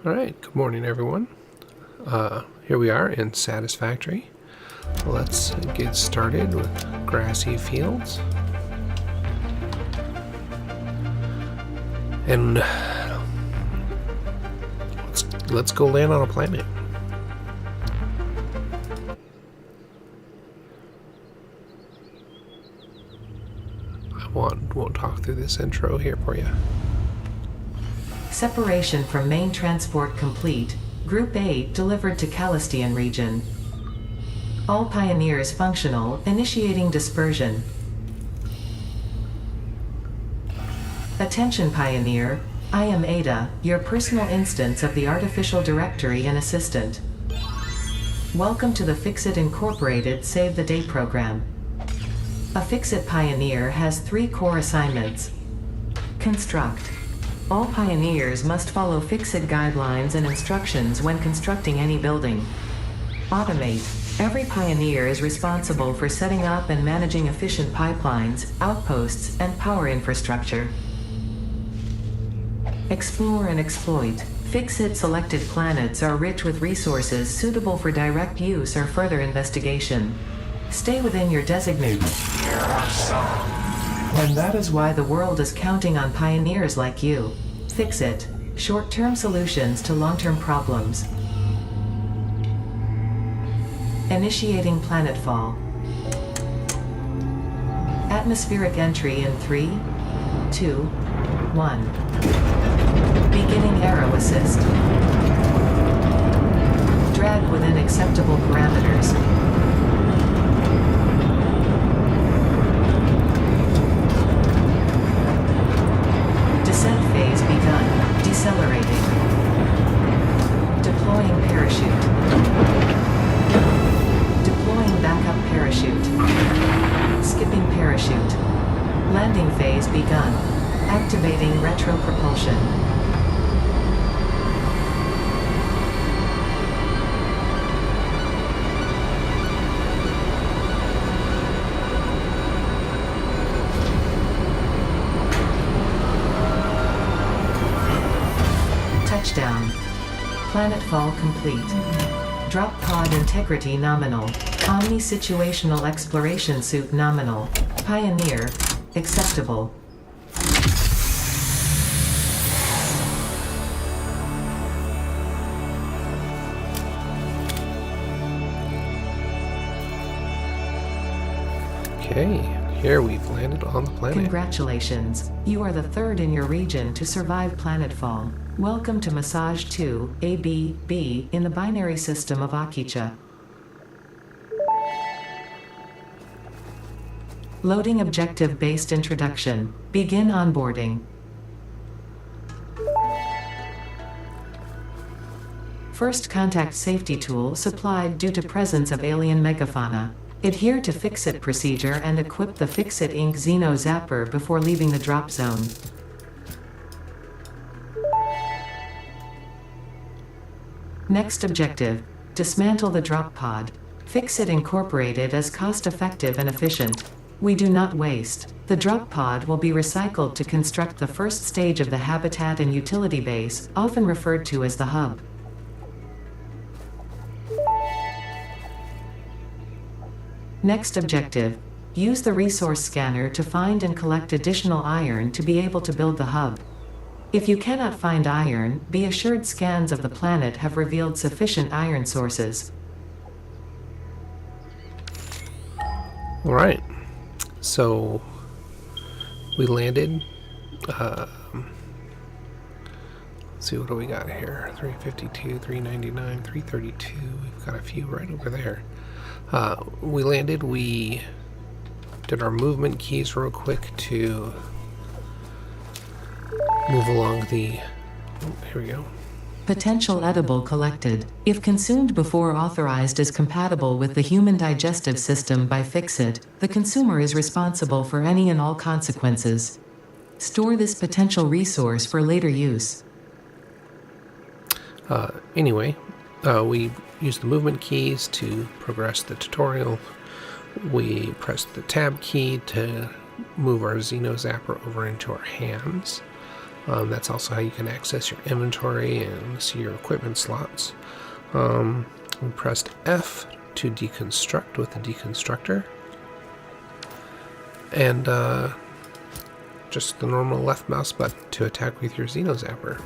All right, good morning, everyone. Here we are in Satisfactory. Let's get started with grassy fields. And let's go land on a planet. I won't talk through this intro here for you. Separation from main transport complete. Group 8 delivered to Calistian region. All pioneers functional, initiating dispersion. Attention Pioneer, I am Ada, your personal instance of the Artificial Directory and Assistant. Welcome to the FICSIT Incorporated Save the Day program. A FICSIT Pioneer has 3 core assignments. Construct. All pioneers must follow FICSIT guidelines and instructions when constructing any building. Automate. Every pioneer is responsible for setting up and managing efficient pipelines, outposts, and power infrastructure. Explore and exploit. FICSIT selected planets are rich with resources suitable for direct use or further investigation. Stay within your designated. And that is why the world is counting on pioneers like you. FICSIT. Short-term solutions to long-term problems. Initiating planetfall. Atmospheric entry in 3, 2, 1. Beginning aero assist. Drag within acceptable parameters. Descent phase begun. Decelerating. Deploying parachute. Deploying backup parachute. Skipping parachute. Landing phase begun. Activating retropropulsion. Touchdown. Planetfall complete. Drop pod integrity nominal. Omni-situational exploration suit nominal. Pioneer. Acceptable. Okay, here we've landed on the planet. Congratulations. You are the 3rd in your region to survive planetfall. Welcome to Massage 2, AB-B, in the binary system of Akicha. Loading objective-based introduction. Begin onboarding. First contact safety tool supplied due to presence of alien megafauna. Adhere to FICSIT procedure and equip the FICSIT Inc. Xeno Zapper before leaving the drop zone. Next objective. Dismantle the drop pod. FICSIT Incorporated is cost-effective and efficient. We do not waste. The drop pod will be recycled to construct the first stage of the habitat and utility base, often referred to as the hub. Next objective. Use the resource scanner to find and collect additional iron to be able to build the hub. If you cannot find iron, be assured scans of the planet have revealed sufficient iron sources. All right, so we landed. Let's see, what do we got here? 352, 399, 332. We've got a few right over there. We landed. We did our movement keys real quick to move along the... Oh, here we go. Potential edible collected. If consumed before authorized as compatible with the human digestive system by FICSIT, the consumer is responsible for any and all consequences. Store this potential resource for later use. Anyway, we used the movement keys to progress the tutorial. We pressed the tab key to move our Xeno Zapper over into our hands. That's also how you can access your inventory and see your equipment slots. We pressed F to deconstruct with the deconstructor. And just the normal left mouse button to attack with your Xeno Zapper.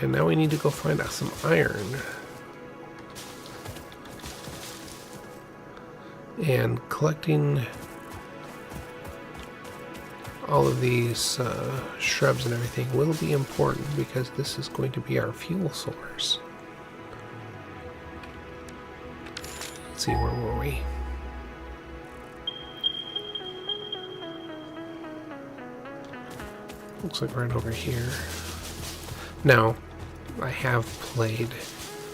And now we need to go find out some iron. And collecting all of these shrubs and everything will be important because this is going to be our fuel source. Let's see, where were we? Looks like right over here. Now, I have played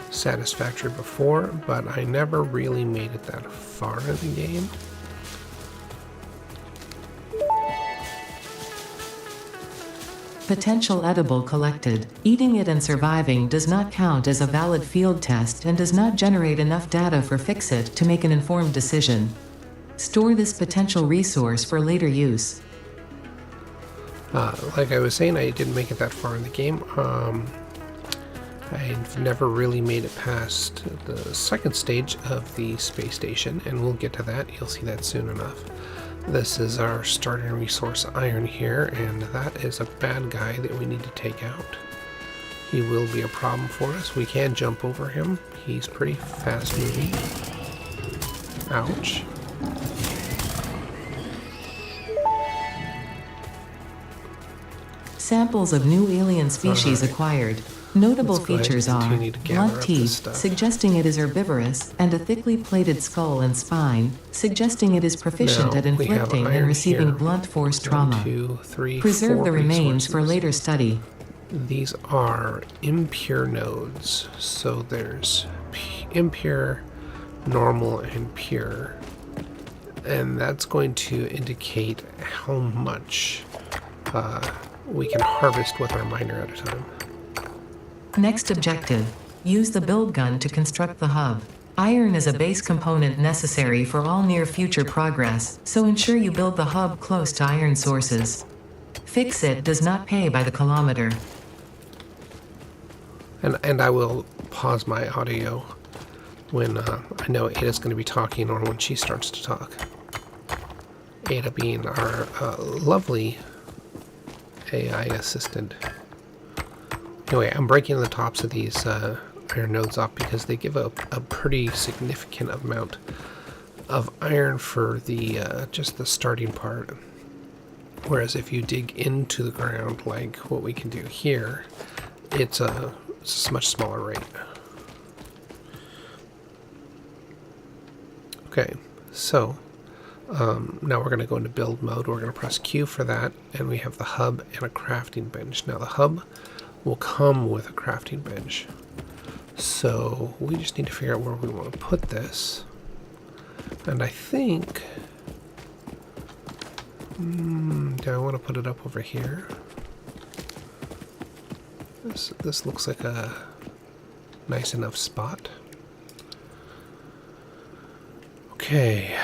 Satisfactory before, but I never really made it that far in the game. Potential edible collected. Eating it and surviving does not count as a valid field test and does not generate enough data for FICSIT to make an informed decision. Store this potential resource for later use. Like I was saying, I didn't make it that far in the game. I've never really made it past the second stage of the space station, and we'll get to that. You'll see that soon enough. This is our starting resource iron here, and that is a bad guy that we need to take out. He will be a problem for us. We can jump over him. He's pretty fast moving. Ouch. Samples of new alien species acquired. Notable Let's go ahead features and are continue to gather blunt up this teeth, stuff. suggesting it is herbivorous, and a thickly plated skull and spine, suggesting it is proficient Now, at we have inflicting and iron receiving here. blunt force 1, trauma. 2, 3, Preserve 4 the remains for resources. later study. These are impure nodes. So there's impure, normal, and pure. And that's going to indicate how much we can harvest with our miner at a time. Next objective. Use the build gun to construct the hub. Iron is a base component necessary for all near future progress, so ensure you build the hub close to iron sources. FICSIT does not pay by the kilometer. And I will pause my audio when I know Ada's going to be talking or when she starts to talk. Ada being our lovely AI assistant. Anyway, I'm breaking the tops of these iron nodes off because they give a pretty significant amount of iron for the just the starting part. Whereas if you dig into the ground like what we can do here, it's a much smaller rate. Okay, so now we're going to go into build mode. We're going to press Q for that, and we have the hub and a crafting bench. Now the hub will come with a crafting bench, so we just need to figure out where we want to put this. And I think do I want to put it up over here? This looks like a nice enough spot. Okay,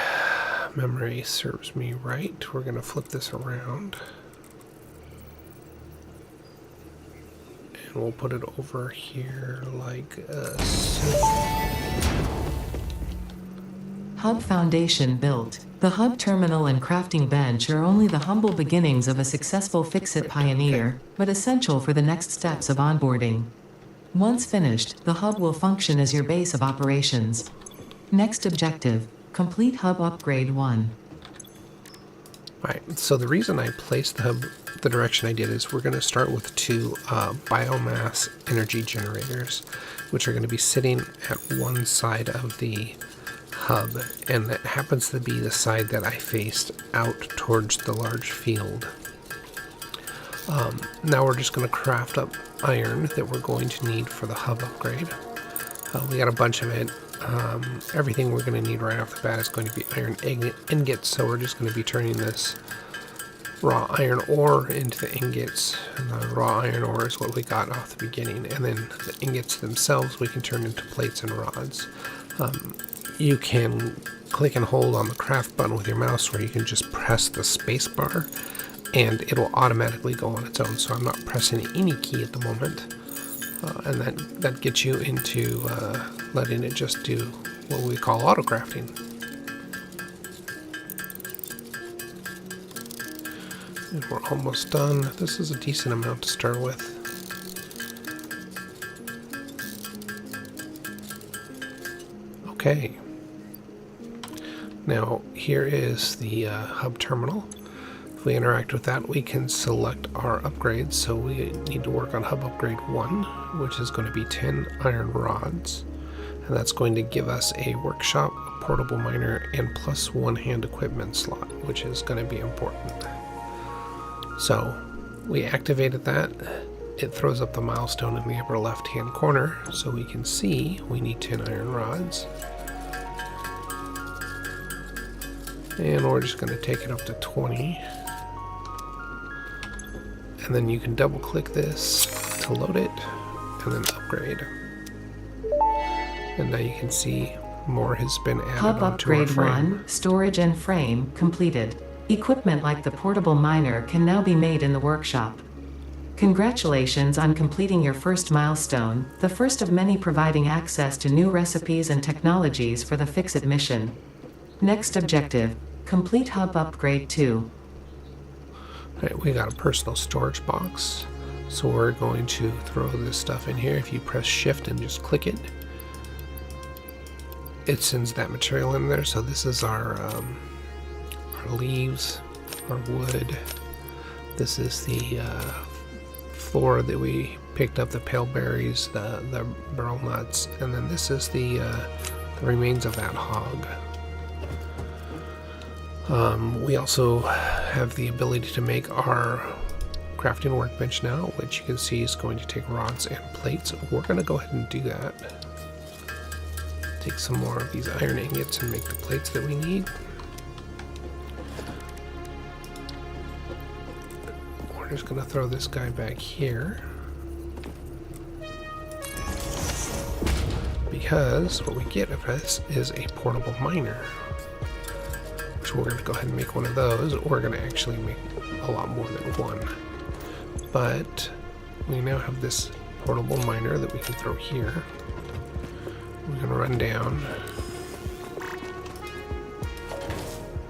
memory serves me right. We're gonna flip this around. And we'll put it over here like so. Hub foundation built. The hub terminal and crafting bench are only the humble beginnings of a successful FICSIT pioneer, but essential for the next steps of onboarding. Once finished, the hub will function as your base of operations. Next objective, complete hub upgrade 1. Alright, so the reason I placed the hub the direction I did is we're going to start with 2 biomass energy generators, which are going to be sitting at one side of the hub, and that happens to be the side that I faced out towards the large field. Now we're just going to craft up iron that we're going to need for the hub upgrade. We got a bunch of it. Everything we're going to need right off the bat is going to be iron ingots, so we're just going to be turning this raw iron ore into the ingots. And the raw iron ore is what we got off the beginning, and then the ingots themselves we can turn into plates and rods. You can click and hold on the craft button with your mouse, or you can just press the space bar and it will automatically go on its own. So I'm not pressing any key at the moment, and that gets you into letting it just do what we call auto crafting. And we're almost done. This is a decent amount to start with. Okay. Now here is the hub terminal. If we interact with that, we can select our upgrades. So we need to work on hub upgrade 1, which is going to be 10 iron rods. And that's going to give us a workshop, a portable miner, and plus 1 hand equipment slot, which is going to be important. So we activated that. It throws up the milestone in the upper left hand corner, so we can see we need 10 iron rods. And we're just going to take it up to 20. And then you can double click this to load it, and then upgrade. And now you can see more has been added Hub onto our upgrade frame. 1, storage and frame completed. Equipment like the portable miner can now be made in the workshop. Congratulations on completing your first milestone, the first of many providing access to new recipes and technologies for the FICSIT mission. Next objective, complete hub upgrade 2. Alright, we got a personal storage box. So we're going to throw this stuff in here. If you press shift and just click it, it sends that material in there. So this is our leaves, our wood. This is the floor that we picked up, the pale berries, the burl nuts, and then this is the remains of that hog. We also have the ability to make our crafting workbench now, which you can see is going to take rods and plates. We're going to go ahead and do that. Take some more of these iron ingots and make the plates that we need. We're just going to throw this guy back here, because what we get of this is a portable miner. We're going to go ahead and make one of those. We're going to actually make a lot more than one. But we now have this portable miner that we can throw here. We're going to run down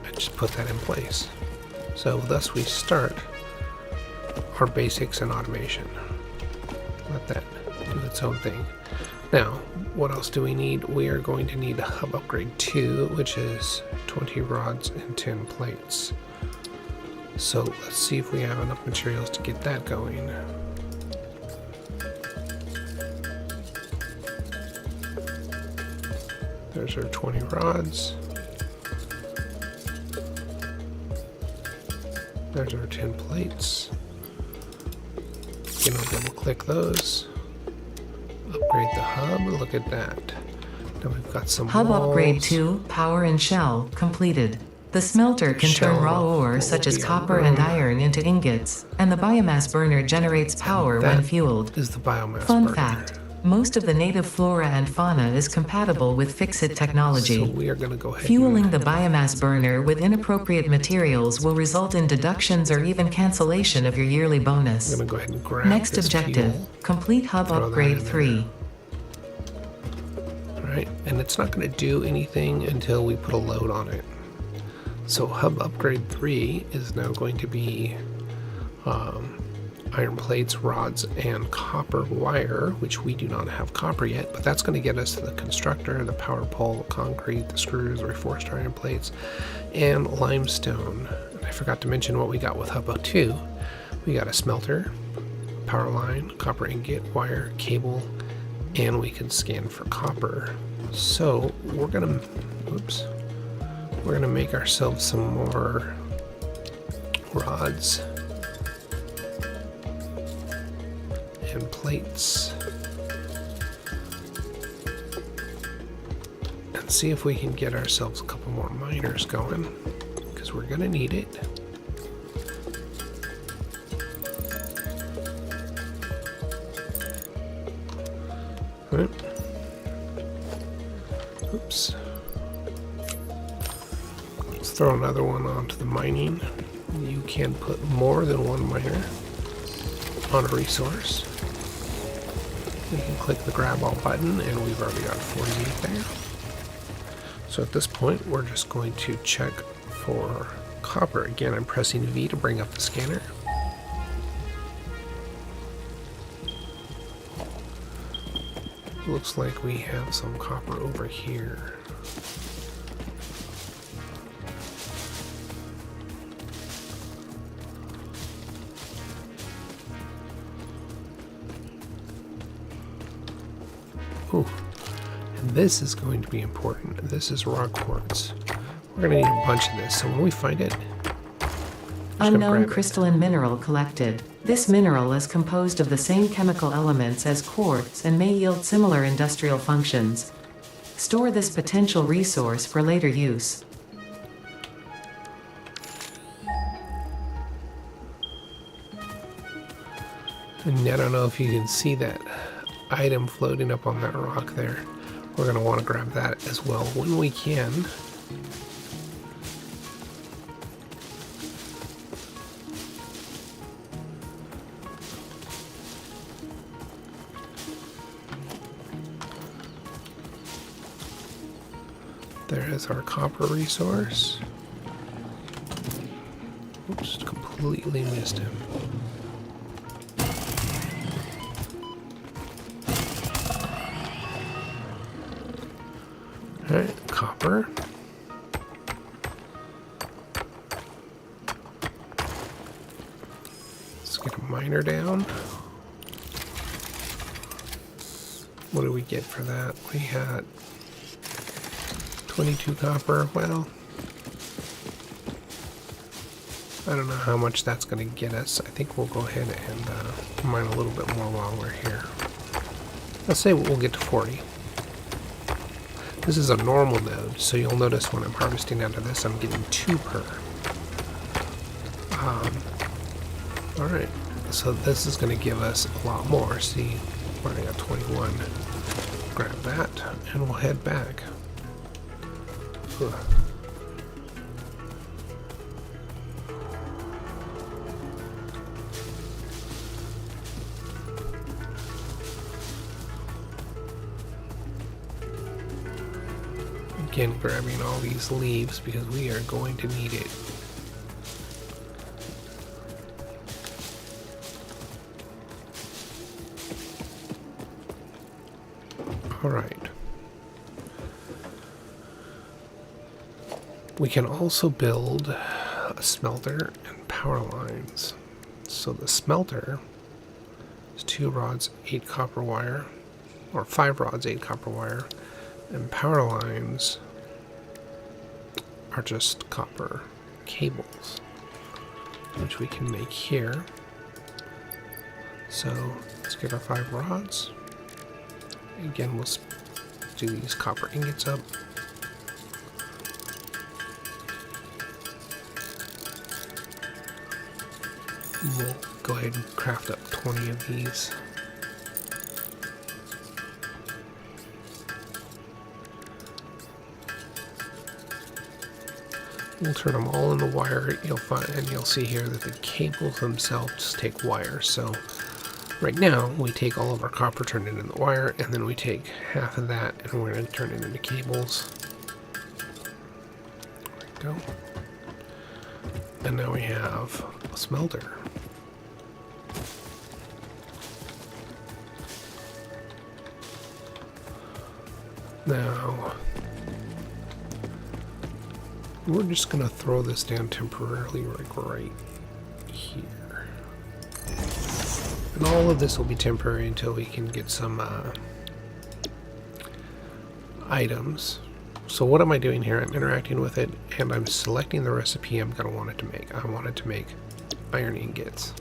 and just put that in place. So thus we start our basics and automation. Let that do its own thing. Now, what else do we need? We are going to need a hub upgrade 2, which is 20 rods and 10 plates. So let's see if we have enough materials to get that going. There's our 20 rods. There's our 10 plates. You know, double click those. Upgrade the hub. Look at that. Now we've got some Hub walls. upgrade 2, power and shell completed. The smelter can turn raw ore such as copper and iron into ingots, and the biomass burner generates power when fueled. Is the biomass Fun burner. fact, most of the native flora and fauna is compatible with FICSIT technology. So we are going to go ahead Fueling the biomass burner with inappropriate materials will result in deductions or even cancellation of your yearly bonus. I'm going to go ahead and grab Next this objective, fuel. complete hub Throw that upgrade in 3. Alright, and it's not going to do anything until we put a load on it. So hub upgrade 3 is now going to be iron plates, rods, and copper wire, which we do not have copper yet, but that's going to get us the constructor, the power pole, concrete, the screws, reinforced iron plates, and limestone. And I forgot to mention what we got with hub 2. We got a smelter, power line, copper ingot, wire, cable, and we can scan for copper. So we're gonna make ourselves some more rods and plates and see if we can get ourselves a couple more miners going, because we're gonna need it. Right. Oops. Let's throw another one onto the mining. You can put more than one miner on a resource. You can click the grab all button, and we've already got 48 there. So at this point, we're just going to check for copper. Again, I'm pressing V to bring up the scanner. Looks like we have some copper over here. Ooh, and this is going to be important. This is raw quartz. We're going to need a bunch of this, so when we find it, unknown crystalline mineral collected. This mineral is composed of the same chemical elements as quartz and may yield similar industrial functions. Store this potential resource for later use. And I don't know if you can see that item floating up on that rock there. We're going to want to grab that as well when we can. There is our copper resource. Oops, completely missed him. Alright, copper. Let's get a miner down. What do we get for that? We had 22 copper. Well, I don't know how much that's going to get us. I think we'll go ahead and mine a little bit more while we're here. Let's say we'll get to 40. This is a normal node, so you'll notice when I'm harvesting out of this, I'm getting 2 per. Alright, so this is going to give us a lot more. See, we're already at 21. Grab that, and we'll head back. Ugh. Again, grabbing all these leaves because we are going to need it. All right. We can also build a smelter and power lines. So the smelter is 2 rods, 8 copper wire, or 5 rods, 8 copper wire, and power lines are just copper cables, which we can make here. So let's get our 5 rods. Again, we'll do these copper ingots up. We'll go ahead and craft up 20 of these. We'll turn them all into wire. You'll find, and you'll see here that the cables themselves take wire. So right now we take all of our copper, turn it into wire, and then we take half of that and we're going to turn it into cables. There we go. And now we have a smelter. Now we're just going to throw this down temporarily, like right here. And all of this will be temporary until we can get some items. So what am I doing here? I'm interacting with it, and I'm selecting the recipe I'm going to want it to make. I want it to make iron ingots.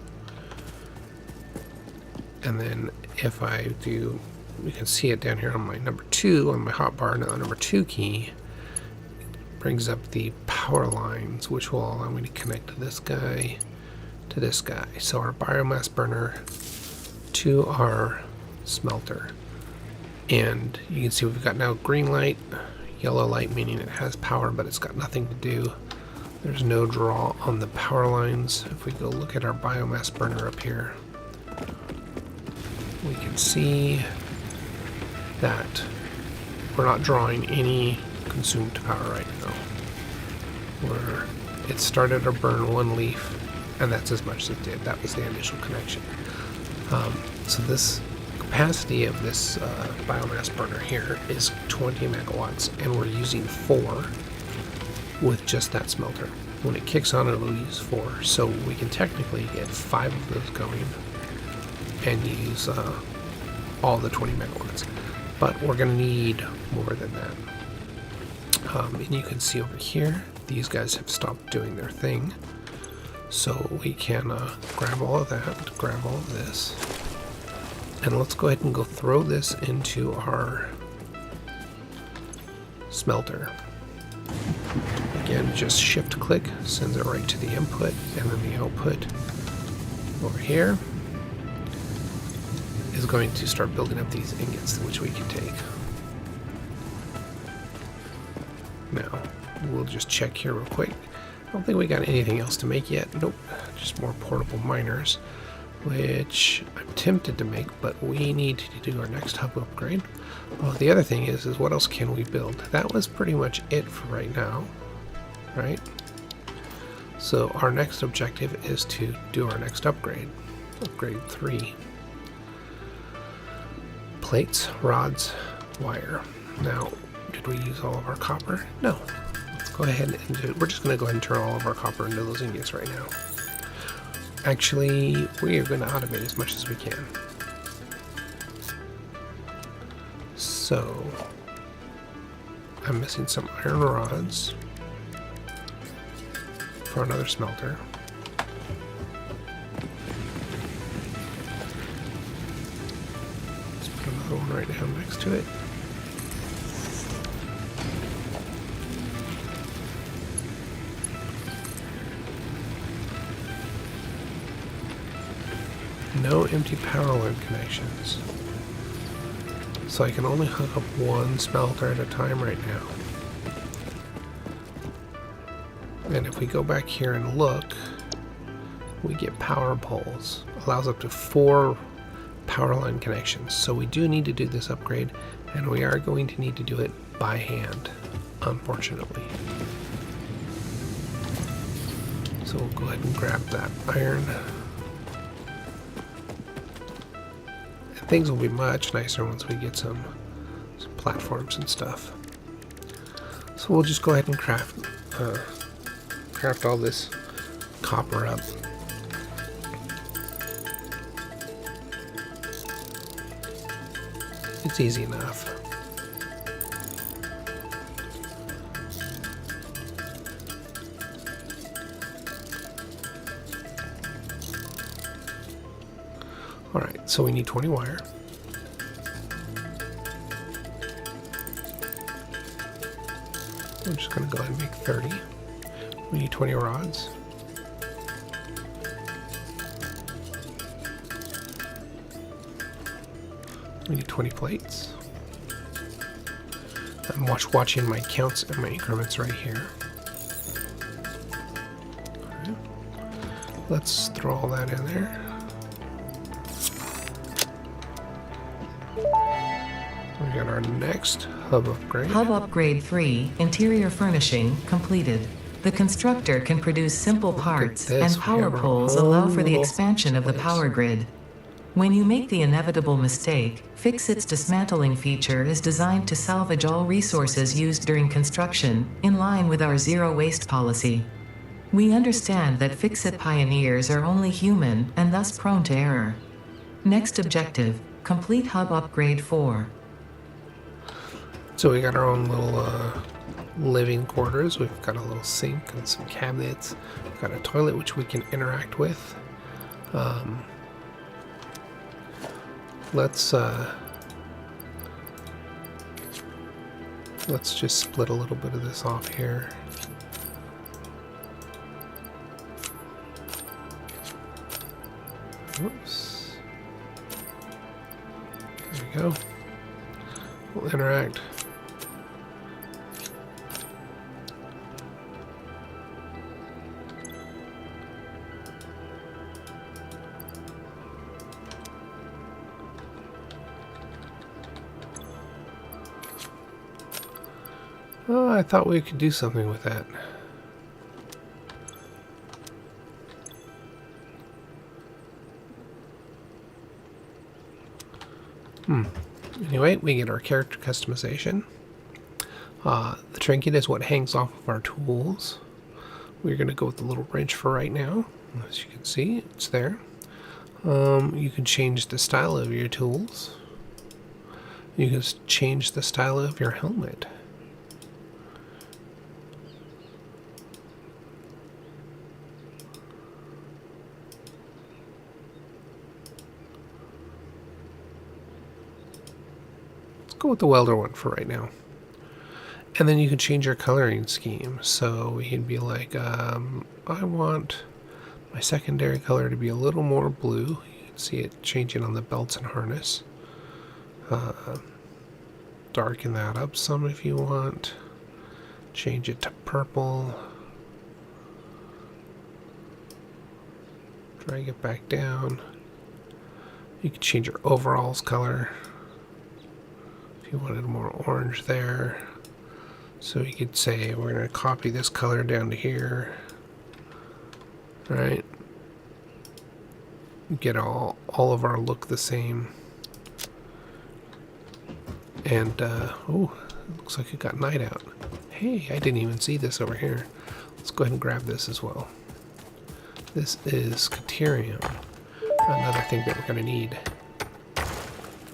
And then if I do, you can see it down here on my number 2, on my hotbar, now number 2 key. Brings up the power lines, which will allow me to connect to this guy, to this guy. So our biomass burner to our smelter. And you can see we've got now green light, yellow light, meaning it has power, but it's got nothing to do There's no draw on the power lines. If we go look at our biomass burner up here, we can see that we're not drawing any consumed power right now. It started to burn one leaf, and that's as much as it did. That was the initial connection. So this capacity of this biomass burner here is 20 megawatts, and we're using 4 with just that smelter. When it kicks on, it'll use 4, so we can technically get 5 of those going and use all the 20 megawatts. But we're going to need more than that. And you can see over here, these guys have stopped doing their thing. So we can grab all of that, grab all of this, and let's go ahead and go throw this into our smelter. Again, just shift click sends it right to the input, and then the output over here is going to start building up these ingots, which we can take. Now, we'll just check here real quick. I don't think we got anything else to make yet. Nope, just more portable miners, which I'm tempted to make, but we need to do our next hub upgrade. Well, the other thing is what else can we build? That was pretty much it for right now, right? So our next objective is to do our next upgrade, upgrade 3. Plates, rods, wire. Now, did we use all of our copper? No. Let's go ahead and do it. We're just going to go ahead and turn all of our copper into those ingots right now. Actually, we are going to automate as much as we can. So, I'm missing some iron rods for another smelter. Let's put another one right down next to it. No empty power line connections. So I can only hook up one smelter at a time right now. And if we go back here and look, we get power poles. Allows up to 4 power line connections. So we do need to do this upgrade, and we are going to need to do it by hand, unfortunately. So we'll go ahead and grab that iron. Things will be much nicer once we get some platforms and stuff. So we'll just go ahead and craft all this copper up. It's easy enough. Alright, so we need 20 wire. We're just going to go ahead and make 30. We need 20 rods. We need 20 plates. I'm watching my counts and my increments right here. Okay. Let's throw all that in there. We got our next hub upgrade. Hub upgrade 3, interior furnishing, completed. The constructor can produce simple parts, and power poles allow for the expansion of the power grid. When you make the inevitable mistake, FICSIT's dismantling feature is designed to salvage all resources used during construction, in line with our zero waste policy. We understand that FICSIT pioneers are only human, and thus prone to error. Next objective, complete hub upgrade 4. So we got our own little living quarters. We've got a little sink and some cabinets. We've got a toilet which we can interact with. Let's just split a little bit of this off here. Oops. There we go. We'll interact. Oh, I thought we could do something with that. Anyway, we get our character customization. The trinket is what hangs off of our tools. We're going to go with the little wrench for right now. As you can see, it's there. You can change the style of your tools. You can change the style of your helmet. Let's go with the welder one for right now. And then you can change your coloring scheme. So you can be like, I want my secondary color to be a little more blue. You can see it changing on the belts and harness. Darken that up some if you want. Change it to purple. Drag it back down. You can change your overalls color if you wanted more orange there. So you could say we're going to copy this color down to here. Right? Get all of our look the same. And oh, it looks like it got night out. Hey, I didn't even see this over here. Let's go ahead and grab this as well. This is Caterium, another thing that we're going to need.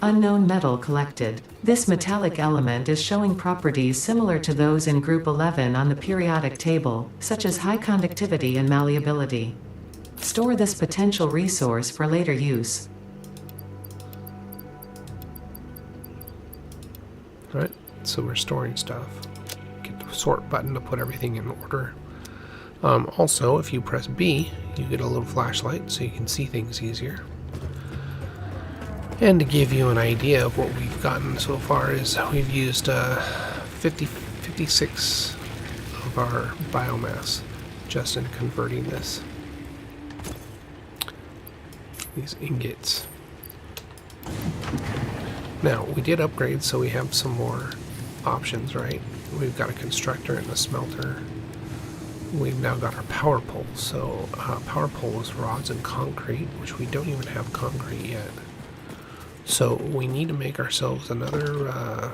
Unknown metal collected. This metallic element is showing properties similar to those in Group 11 on the periodic table, such as high conductivity and malleability. Store this potential resource for later use. Right, so we're storing stuff. Get the sort button to put everything in order. Also, if you press B, you get a little flashlight so you can see things easier. And to give you an idea of what we've gotten so far is we've used 56 of our biomass just in converting these ingots. Now, we did upgrade, so we have some more options, right? We've got a constructor and a smelter. We've now got our power pole. So power pole is rods and concrete, which we don't even have concrete yet. So we need to make ourselves another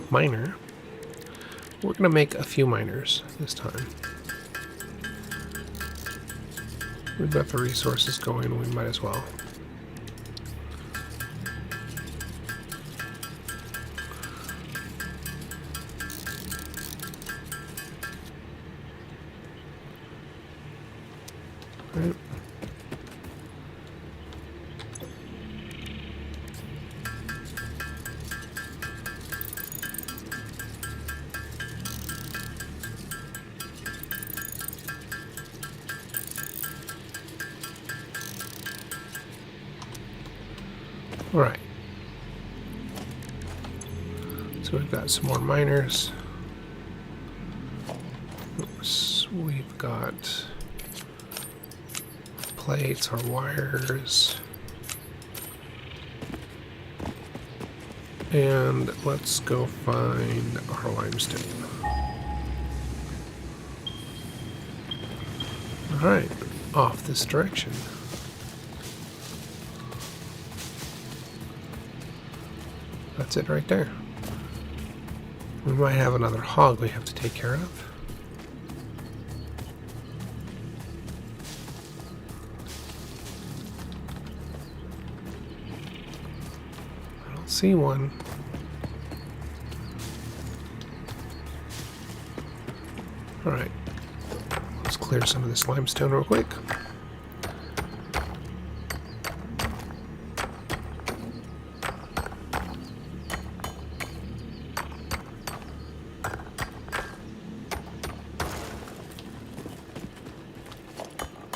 miner. We're going to make a few miners this time. We've got the resources going, we might as well. Right. All right. So we've got some more miners. Oops, we've got plates, our wires, and let's go find our limestone. All right, off this direction. That's it right there. We might have another hog we have to take care of. I don't see one. Alright. Let's clear some of this limestone real quick.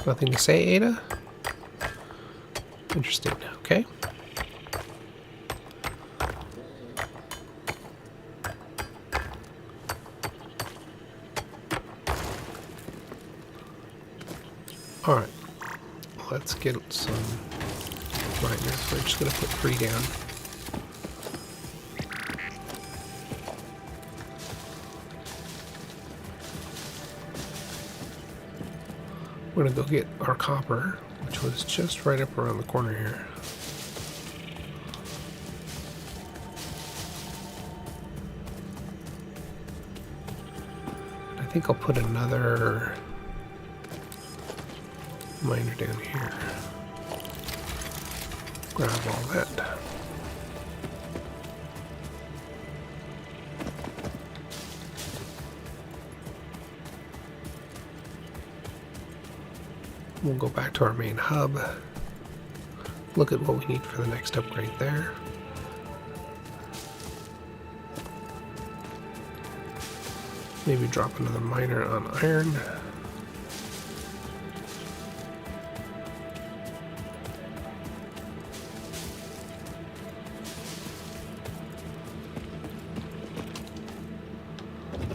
Nothing to say, Ada? Interesting. Okay. Alright. Let's get some miners. We're just going to put 3 down. We're gonna go get our copper, which was just right up around the corner here. I think I'll put another miner down here. Grab all that. We'll go back to our main hub, look at what we need for the next upgrade there. Maybe drop another miner on iron.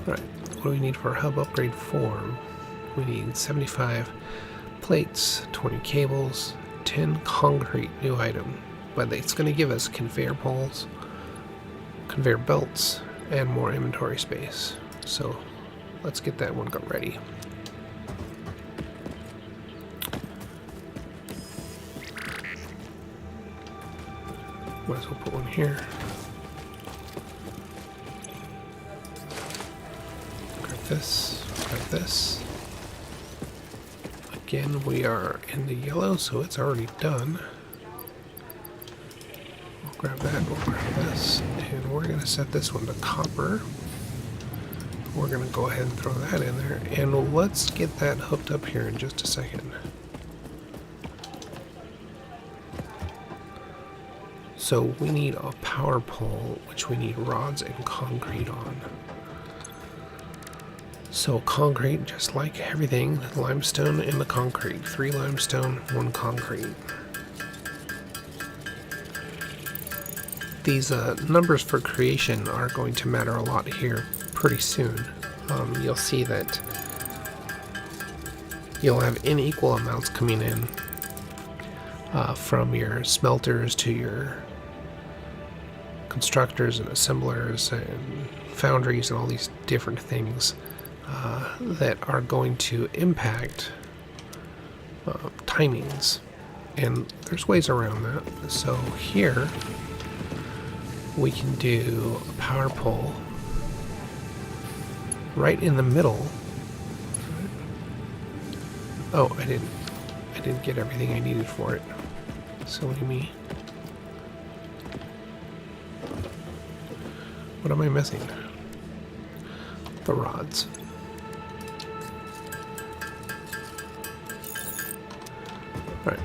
Alright, what do we need for our hub upgrade 4? We need 75 plates, 20 cables, 10 concrete, new item. But it's going to give us conveyor poles, conveyor belts, and more inventory space. So let's get that one got ready. Might as well put one here. Grab this, grab this. Again, we are in the yellow, so it's already done. We'll grab that, we'll grab this, and we're going to set this one to copper. We're going to go ahead and throw that in there, and let's get that hooked up here in just a second. So we need a power pole, which we need rods and concrete on. So concrete, just like everything, limestone and the concrete. 3 limestone, 1 concrete. These numbers for creation are going to matter a lot here pretty soon. You'll see that you'll have unequal amounts coming in from your smelters to your constructors and assemblers and foundries and all these different things that are going to impact timings, and there's ways around that. So here we can do a power pole right in the middle. Oh, I didn't get everything I needed for it. Silly me. What am I missing? The rods. Alright,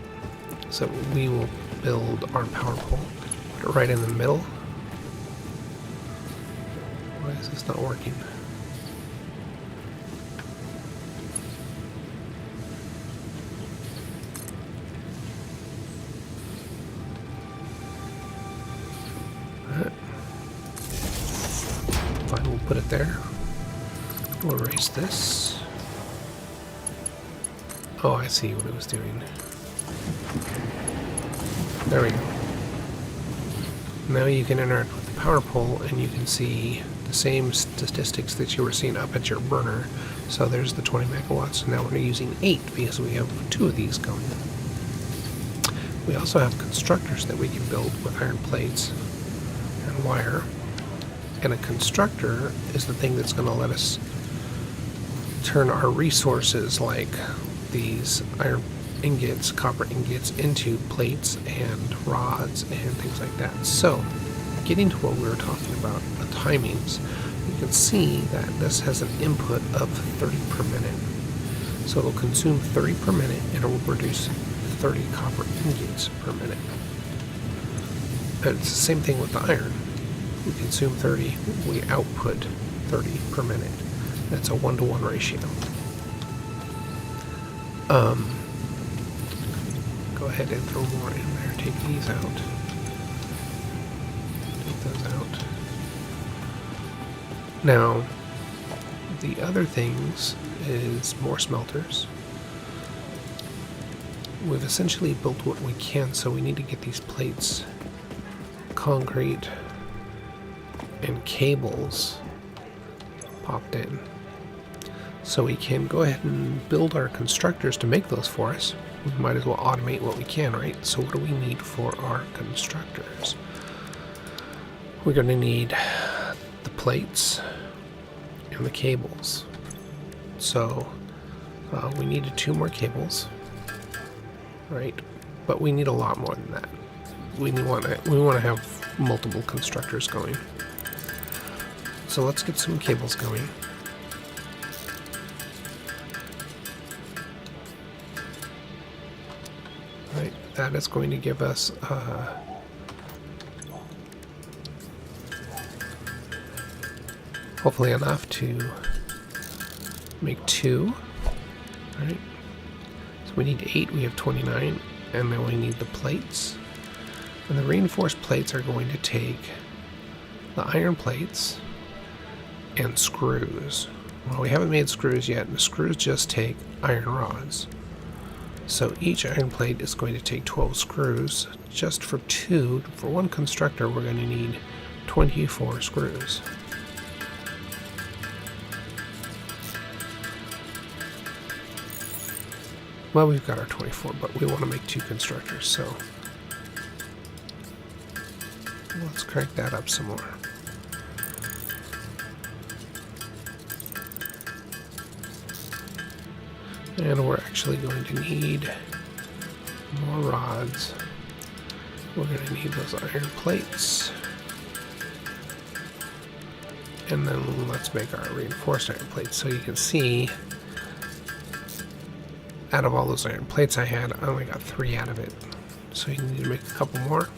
so we will build our power pole, put it right in the middle. Why is this not working? Fine, we'll put it there. We'll erase this. Oh, I see what it was doing. There we go. Now you can interact with the power pole and you can see the same statistics that you were seeing up at your burner. So there's the 20 megawatts. Now we're using 8 because we have 2 of these going. We also have constructors that we can build with iron plates and wire. And a constructor is the thing that's going to let us turn our resources like these iron ingots, copper ingots, into plates and rods and things like that. So, getting to what we were talking about, the timings, you can see that this has an input of 30 per minute. So it'll consume 30 per minute and it will produce 30 copper ingots per minute. And it's the same thing with the iron. We consume 30, we output 30 per minute. That's a 1-to-1 ratio. Go ahead and throw more in there. Take these out. Take those out. Now, the other things is more smelters. We've essentially built what we can, so we need to get these plates, concrete, and cables popped in. So we can go ahead and build our constructors to make those for us. We might as well automate what we can, right? So what do we need for our constructors? We're going to need the plates and the cables. So we needed 2 more cables, right? But we need a lot more than that. We want to have multiple constructors going. So let's get some cables going. Right, that is going to give us hopefully enough to make 2. Right, so we need 8. We have 29, and then we need the plates. And the reinforced plates are going to take the iron plates and screws. Well, we haven't made screws yet, and the screws just take iron rods. So each iron plate is going to take 12 screws. Just for 2, for 1 constructor, we're going to need 24 screws. Well, we've got our 24, but we want to make 2 constructors, so let's crank that up some more. And we're actually going to need more rods. We're going to need those iron plates. And then let's make our reinforced iron plates. So you can see, out of all those iron plates I had, I only got 3 out of it. So you need to make a couple more.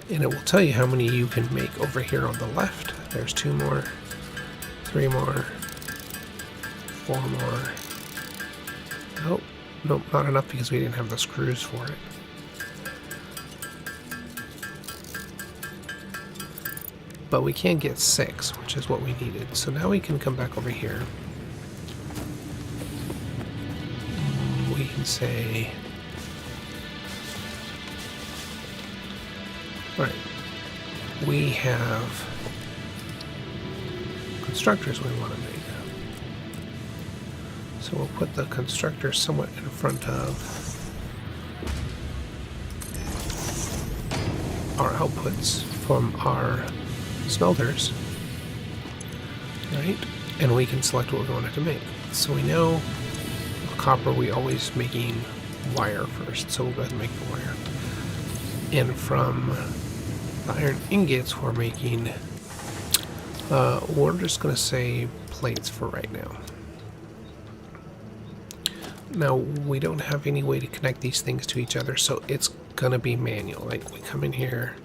And it will tell you how many you can make over here on the left. There's 2 more, 3 more, 4 more. Nope, not enough because we didn't have the screws for it. But we can get 6, which is what we needed. So now we can come back over here. We can say, all right, we have constructors we want to make. So we'll put the constructor somewhat in front of our outputs from our smelters, right? And we can select what we wanted to make. So we know copper, we always making wire first, so we'll go ahead and make the wire. And from the iron ingots, we're making, we're just going to say plates for right now. Now, we don't have any way to connect these things to each other, so it's gonna be manual. Like, we come in here,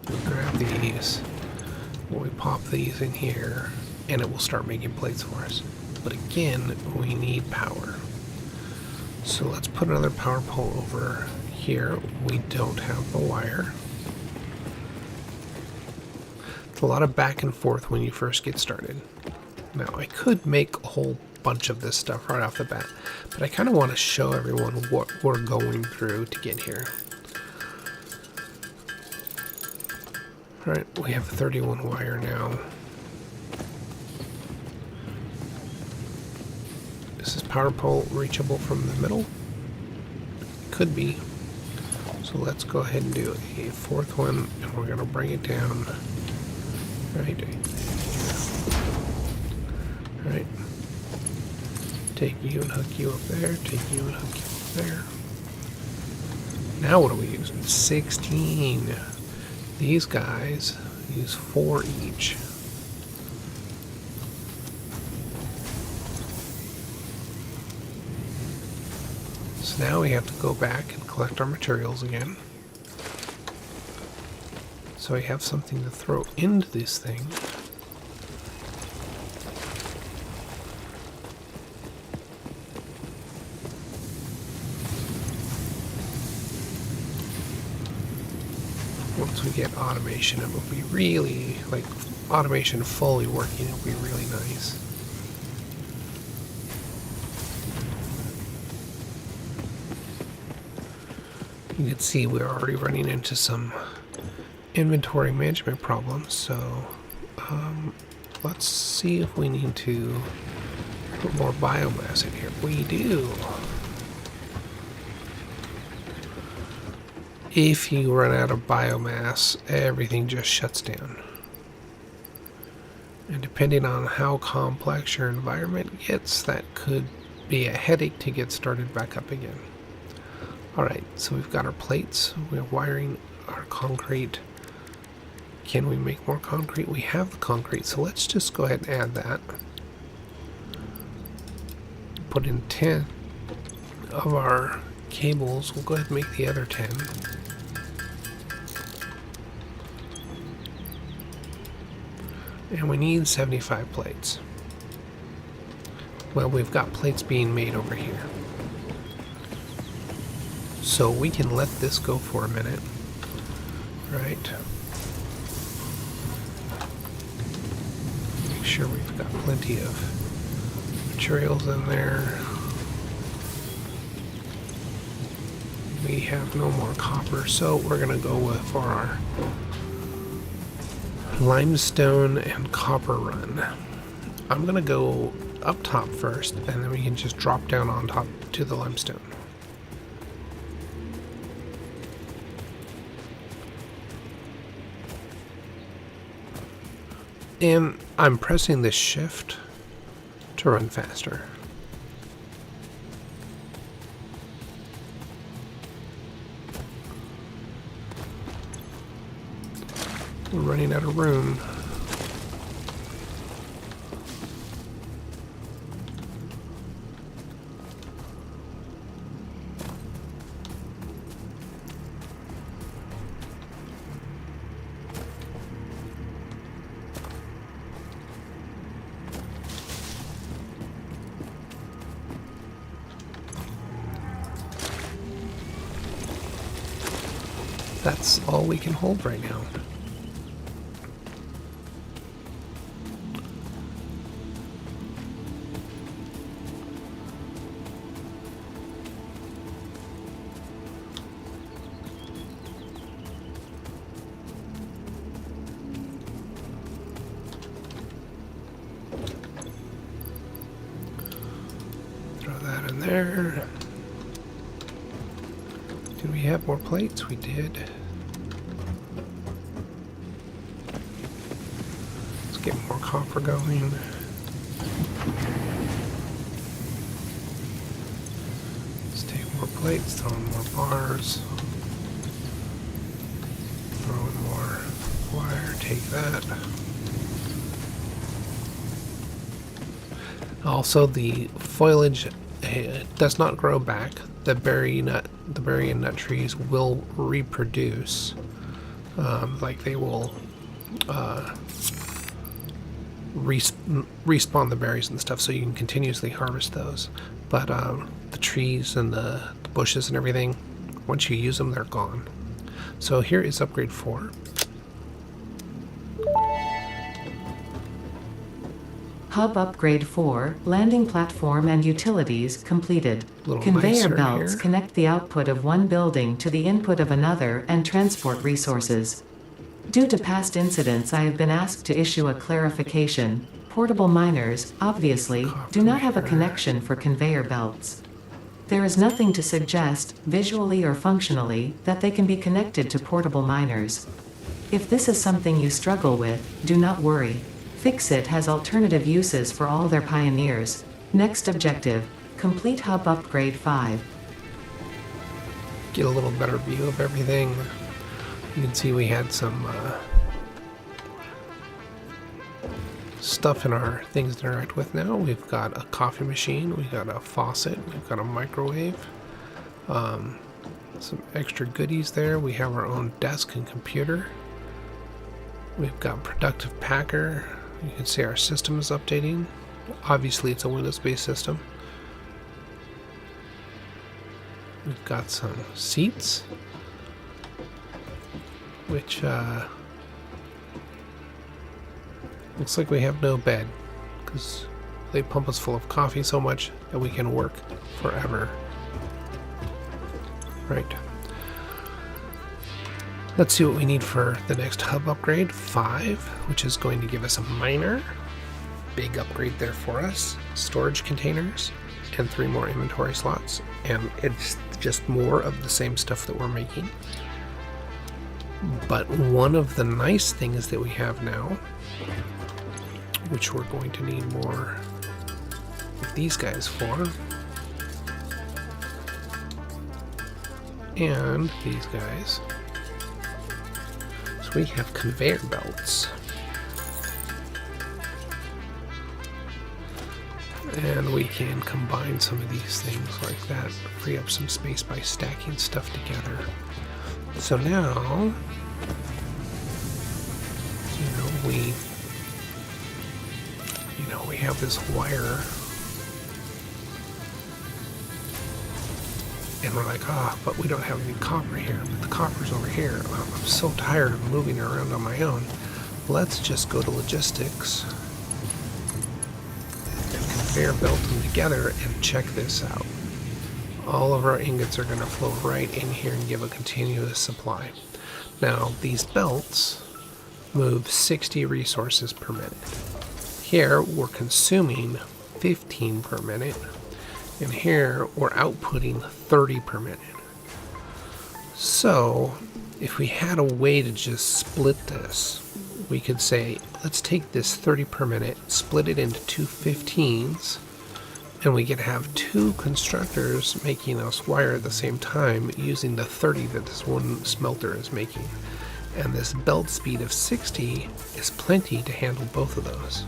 we grab these, we pop these in here, and it will start making plates for us. But again, we need power. So let's put another power pole over here. We don't have the wire. It's a lot of back and forth when you first get started. Now, I could make a whole bunch of this stuff right off the bat, but I kind of want to show everyone what we're going through to get here. Alright, we have 31 wire now. Is this power pole reachable from the middle? Could be. So let's go ahead and do a 4th one, and we're going to bring it down right here. Right. Take you and hook you up there. Take you and hook you up there. Now what are we using? 16. These guys use 4 each. So now we have to go back and collect our materials again. So we have something to throw into this thing. Once we get automation, it will be really, like, automation fully working, it will be really nice. You can see we're already running into some inventory management problems, so let's see if we need to put more biomass in here. We do. If you run out of biomass, everything just shuts down. And depending on how complex your environment gets, that could be a headache to get started back up again. Alright, so we've got our plates. We're wiring our concrete. Can we make more concrete? We have the concrete, so let's just go ahead and add that. Put in 10 of our cables. We'll go ahead and make the other 10. And we need 75 plates. Well, we've got plates being made over here. So we can let this go for a minute. Right. Make sure we've got plenty of materials in there. We have no more copper, so we're going to go for our limestone and copper run. I'm going to go up top first, and then we can just drop down on top to the limestone. And I'm pressing this shift to run faster. We're running out of room. That's all we can hold right now. Throw that in there. Did we have more plates? We did. Let's get more copper going. Let's take more plates, throw in more bars. Throw in more wire, take that. Also, the foliage does not grow back. The berry and nut trees will reproduce. Like they will respawn the berries and stuff, so you can continuously harvest those. But the trees and the bushes and everything, once you use them, they're gone. So here is upgrade 4. Hub upgrade 4, landing platform and utilities completed. Little Conveyor nicer belts here. connect the output of one building to the input of another and transport resources. Due to past incidents, I have been asked to issue a clarification. Portable miners, obviously, do not have a connection for conveyor belts. There is nothing to suggest, visually or functionally, that they can be connected to portable miners. If this is something you struggle with, do not worry. FICSIT has alternative uses for all their pioneers. Next objective, complete hub upgrade 5. Get a little better view of everything. You can see we had some stuff in our things to interact with now. We've got a coffee machine, we've got a faucet, we've got a microwave, some extra goodies there. We have our own desk and computer. We've got productive packer. You can see our system is updating. Obviously it's a Windows-based system. We've got some seats, which looks like we have no bed because they pump us full of coffee so much that we can work forever. Right. Let's see what we need for the next hub upgrade, 5, which is going to give us a miner. big upgrade there for us. Storage containers and 3 more inventory slots, and it's just more of the same stuff that we're making. But one of the nice things that we have now, which we're going to need more of these guys for, and these guys, so we have conveyor belts. And we can combine some of these things like that, free up some space by stacking stuff together. So now, we have this wire, and we're like, but we don't have any copper here. But the copper's over here. I'm so tired of moving it around on my own. Let's just go to logistics. Conveyor belt them together and check this out. All of our ingots are going to flow right in here and give a continuous supply. Now these belts move 60 resources per minute. Here we're consuming 15 per minute, and here we're outputting 30 per minute. So if we had a way to just split this, we could say, let's take this 30 per minute, split it into 2 15s, and we could have 2 constructors making us wire at the same time using the 30 that this one smelter is making. And this belt speed of 60 is plenty to handle both of those.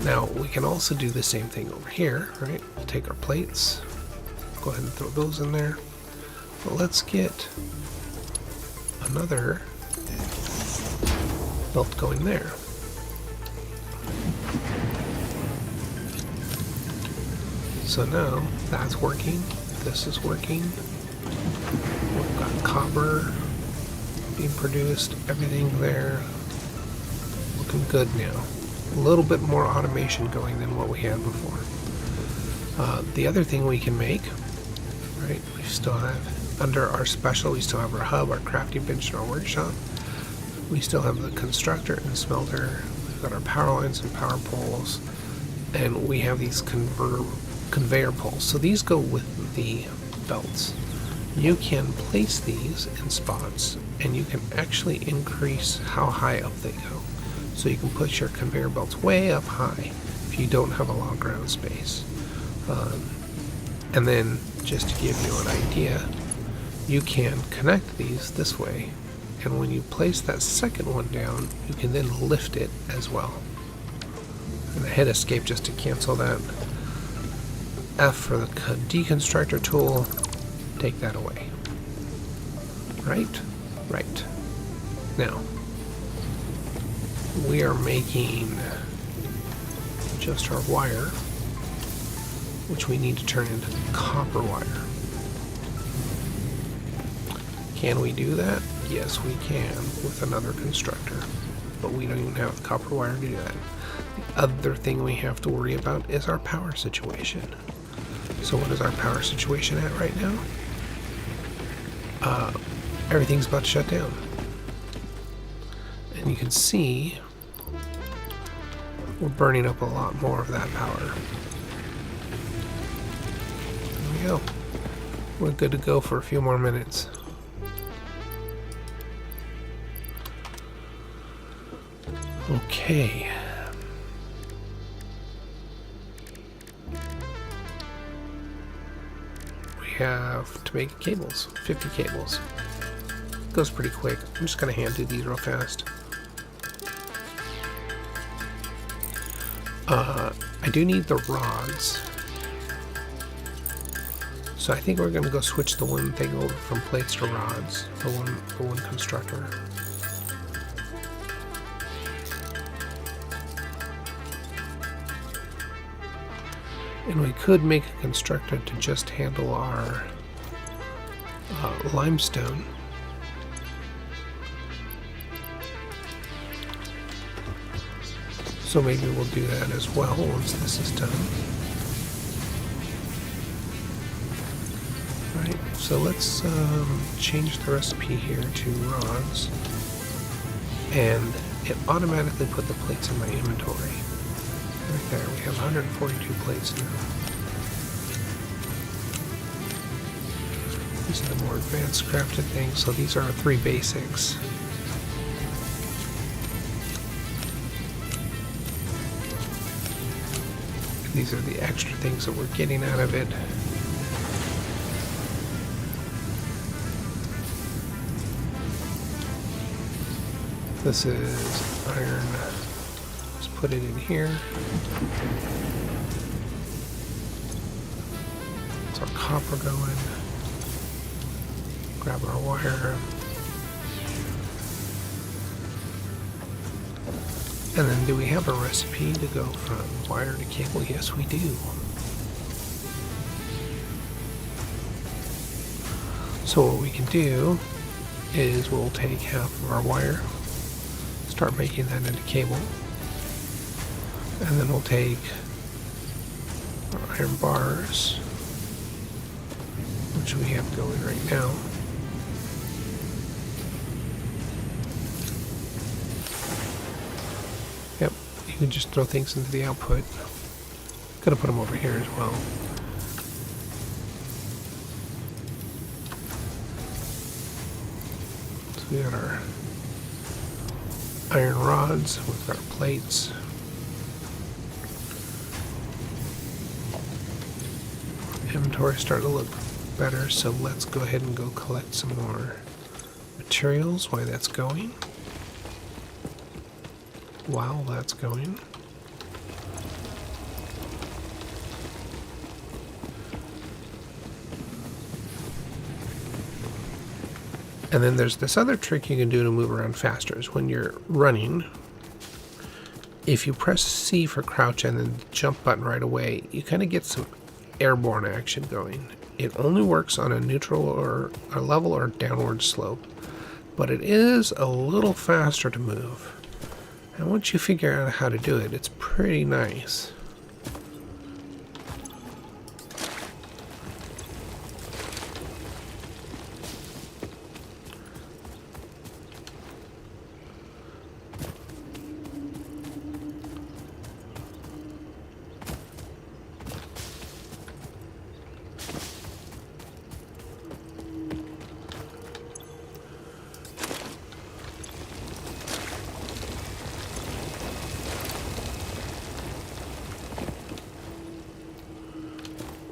Now, we can also do the same thing over here, right? We'll take our plates, go ahead and throw those in there. But let's get another belt going there. So now that's working, this is working. We've got copper being produced, everything there. Looking good now. A little bit more automation going than what we had before. The other thing we can make, right, we still have, under our special, we still have our hub, our crafting bench, and our workshop. We still have the constructor and smelter. We've got our power lines and power poles, and we have these conveyor poles. So these go with the belts. You can place these in spots, and you can actually increase how high up they go. So you can put your conveyor belts way up high if you don't have a lot of ground space. And then, just to give you an idea, you can connect these this way, and when you place that second one down, you can then lift it as well. And I hit escape just to cancel that. F for the deconstructor tool, take that away. Right? Right. Now, we are making just our wire, which we need to turn into copper wire. Can we do that? Yes, we can with another constructor, but we don't even have the copper wire to do that. The other thing we have to worry about is our power situation. So what is our power situation at right now? Everything's about to shut down. And you can see we're burning up a lot more of that power. There we go. We're good to go for a few more minutes. Okay. We have to make cables, 50 cables. Goes pretty quick. I'm just gonna hand do these real fast. I do need the rods. So I think we're gonna go switch the one thing over from plates to rods, the one constructor. And we could make a constructor to just handle our limestone. So maybe we'll do that as well once this is done. Right, so let's change the recipe here to rods. And it automatically put the plates in my inventory. Right there, we have 142 plates now. These are the more advanced crafted things, so these are our 3 basics. And these are the extra things that we're getting out of it. This is iron. Just put it in here. It's our copper going. Grab our wire. And then do we have a recipe to go from wire to cable? Yes, we do. So what we can do is we'll take half of our wire, start making that into cable, and then we'll take our iron bars, which we have going right now. Yep, you can just throw things into the output. Gotta put them over here as well. So we got our iron rods with our plates. Inventory starting to look better, so let's go ahead and go collect some more materials while that's going. And then there's this other trick you can do to move around faster is when you're running, if you press C for crouch and then the jump button right away, you kind of get some airborne action going. It only works on a neutral or a level or downward slope, but it is a little faster to move. And once you figure out how to do it, it's pretty nice.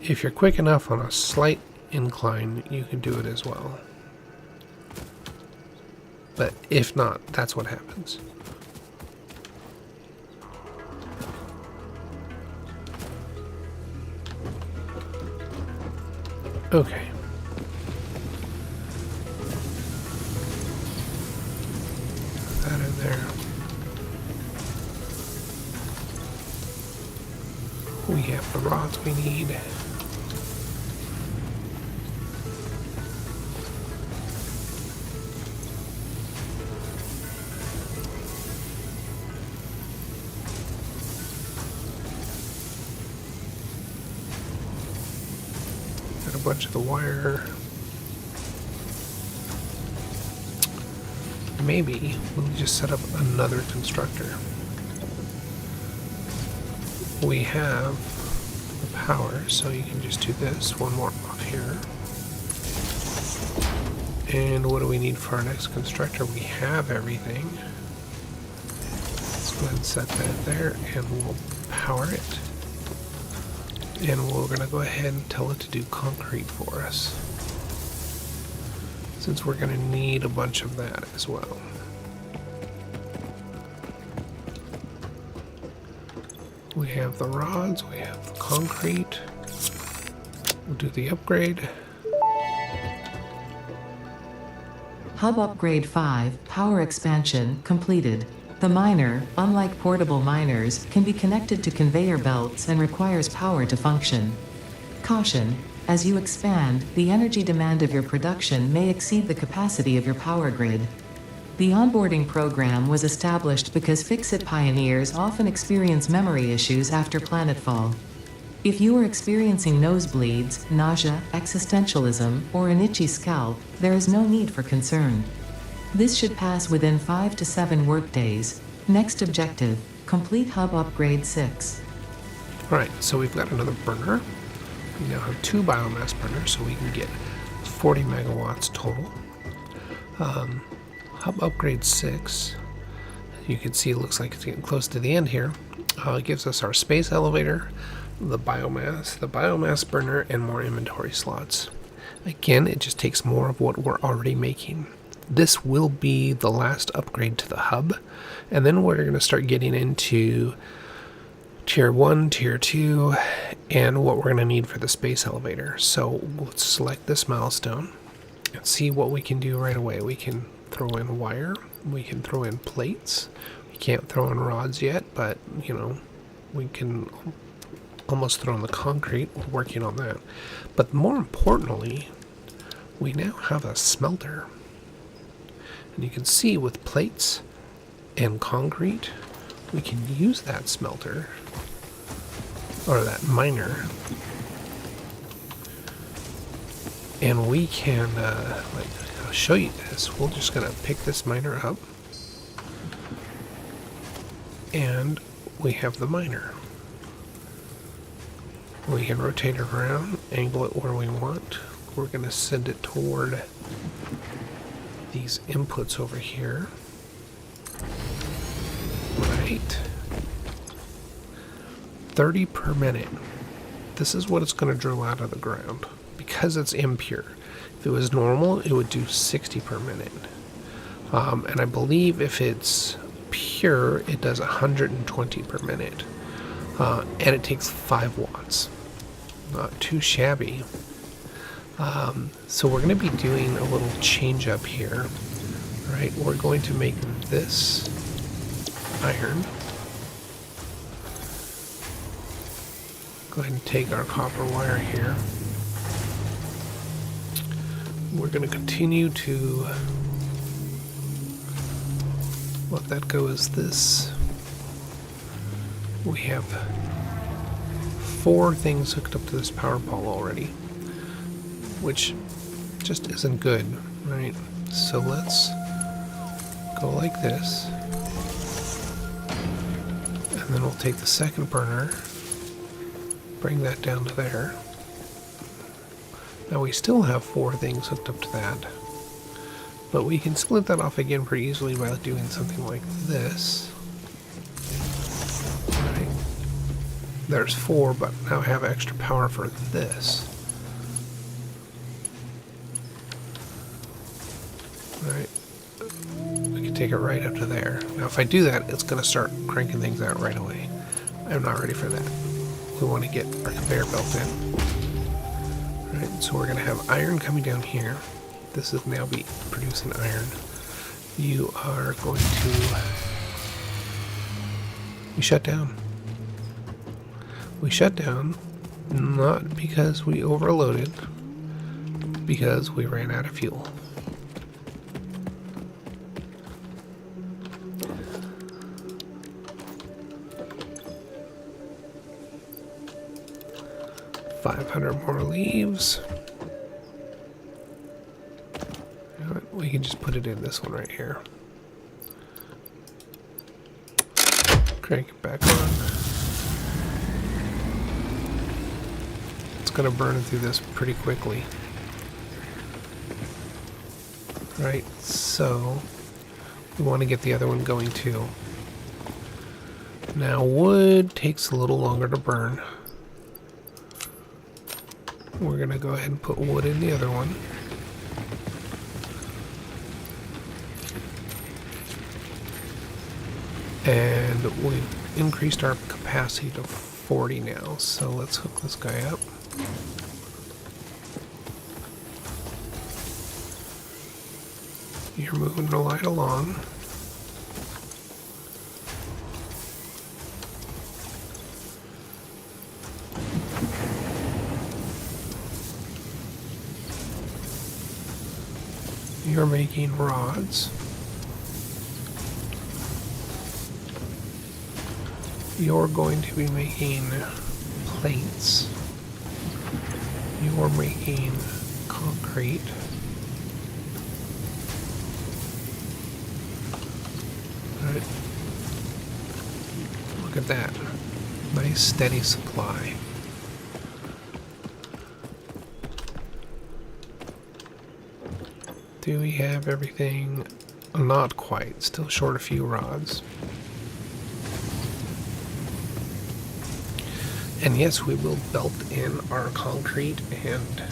If you're quick enough on a slight incline, you can do it as well. But if not, that's what happens. Okay. Put that in there. We have the rods we need. A bunch of the wire. Maybe we'll just set up another constructor. We have the power, so you can just do this. One more off here. And what do we need for our next constructor? We have everything. Let's go ahead and set that there, and we'll power it. And we're going to go ahead and tell it to do concrete for us, since we're going to need a bunch of that as well. We have the rods, we have the concrete. We'll do the upgrade. Hub Upgrade 5, Power Expansion, completed. The miner, unlike portable miners, can be connected to conveyor belts and requires power to function. Caution: as you expand, the energy demand of your production may exceed the capacity of your power grid. The onboarding program was established because FICSIT pioneers often experience memory issues after planetfall. If you are experiencing nosebleeds, nausea, existentialism, or an itchy scalp, there is no need for concern. This should pass within 5 to 7 workdays. Next objective: complete Hub Upgrade 6. Alright, so we've got another burner. We now have 2 biomass burners, so we can get 40 megawatts total. Hub upgrade 6. You can see it looks like it's getting close to the end here. It gives us our space elevator, the biomass burner, and more inventory slots. Again, it just takes more of what we're already making. This will be the last upgrade to the hub, and then we're going to start getting into Tier 1, Tier 2, and what we're going to need for the space elevator. So let's select this milestone and see what we can do right away. We can throw in wire, we can throw in plates. We can't throw in rods yet, but you know, we can almost throw in the concrete. We're working on that. But more importantly, we now have a smelter. And you can see with plates and concrete, we can use that smelter, or that miner, and we can, I'll show you this. We're just going to pick this miner up, and we have the miner. We can rotate it around, angle it where we want. We're going to send it toward these inputs over here. Right. 30 per minute. This is what it's going to drill out of the ground because it's impure. If it was normal, it would do 60 per minute. And I believe if it's pure, it does 120 per minute. And it takes 5 watts. Not too shabby. So we're going to be doing a little change up here. Right, we're going to make this iron. Go ahead and take our copper wire here. We're going to continue to let that go as this. We have 4 things hooked up to this power pole already, which just isn't good, right? So let's go like this, and then we'll take the second burner, bring that down to there. Now we still have 4 things hooked up to that, but we can split that off again pretty easily by doing something like this. Right. There's 4, but now I have extra power for this. Right. We can take it right up to there. Now if I do that, it's going to start cranking things out right away. I'm not ready for that. We want to get our conveyor belt in. Right, so we're going to have iron coming down here. This is now be producing iron. You are going to... We shut down. We shut down not because we overloaded, because we ran out of fuel. More leaves. You know what? We can just put it in this one right here. Crank it back on. It's going to burn through this pretty quickly. Right, so we want to get the other one going too. Now wood takes a little longer to burn. We're going to go ahead and put wood in the other one. And we've increased our capacity to 40 now. So let's hook this guy up. You're moving the light along. You're making rods. You're going to be making plates. You're making concrete. All right. Look at that. Nice steady supply. Do we have everything? Not quite. Still short a few rods. And yes, we will belt in our concrete and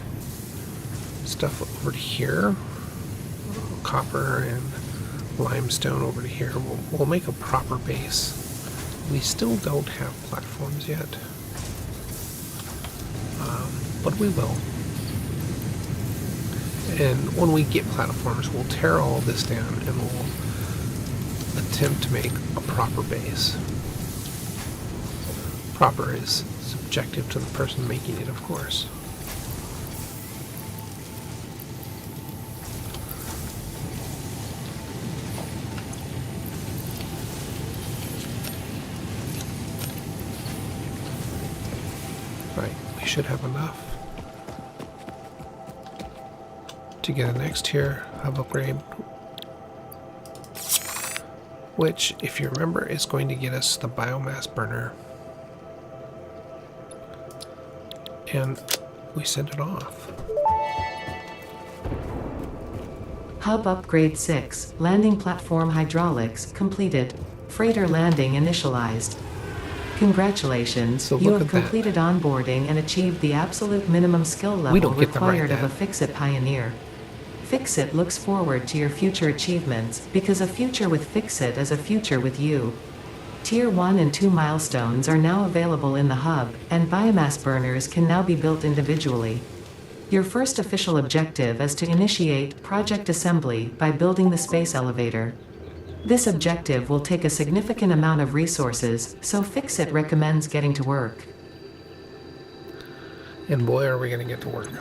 stuff over to here. Copper and limestone over to here. We'll make a proper base. We still don't have platforms yet. But we will. And when we get platforms, we'll tear all this down and we'll attempt to make a proper base. Proper is subjective to the person making it, of course. Right, we should have enough to get a next tier of upgrade, which, if you remember, is going to get us the biomass burner. And we sent it off. Hub Upgrade 6, Landing Platform Hydraulics, completed. Freighter landing initialized. Congratulations, So you look have at that. completed onboarding and achieved the absolute minimum skill We level don't get them right required of a then. FICSIT pioneer. FICSIT looks forward to your future achievements, because a future with FICSIT is a future with you. Tier 1 and 2 milestones are now available in the hub, and biomass burners can now be built individually. Your first official objective is to initiate project assembly by building the space elevator. This objective will take a significant amount of resources, so FICSIT recommends getting to work. And boy, are we going to get to work.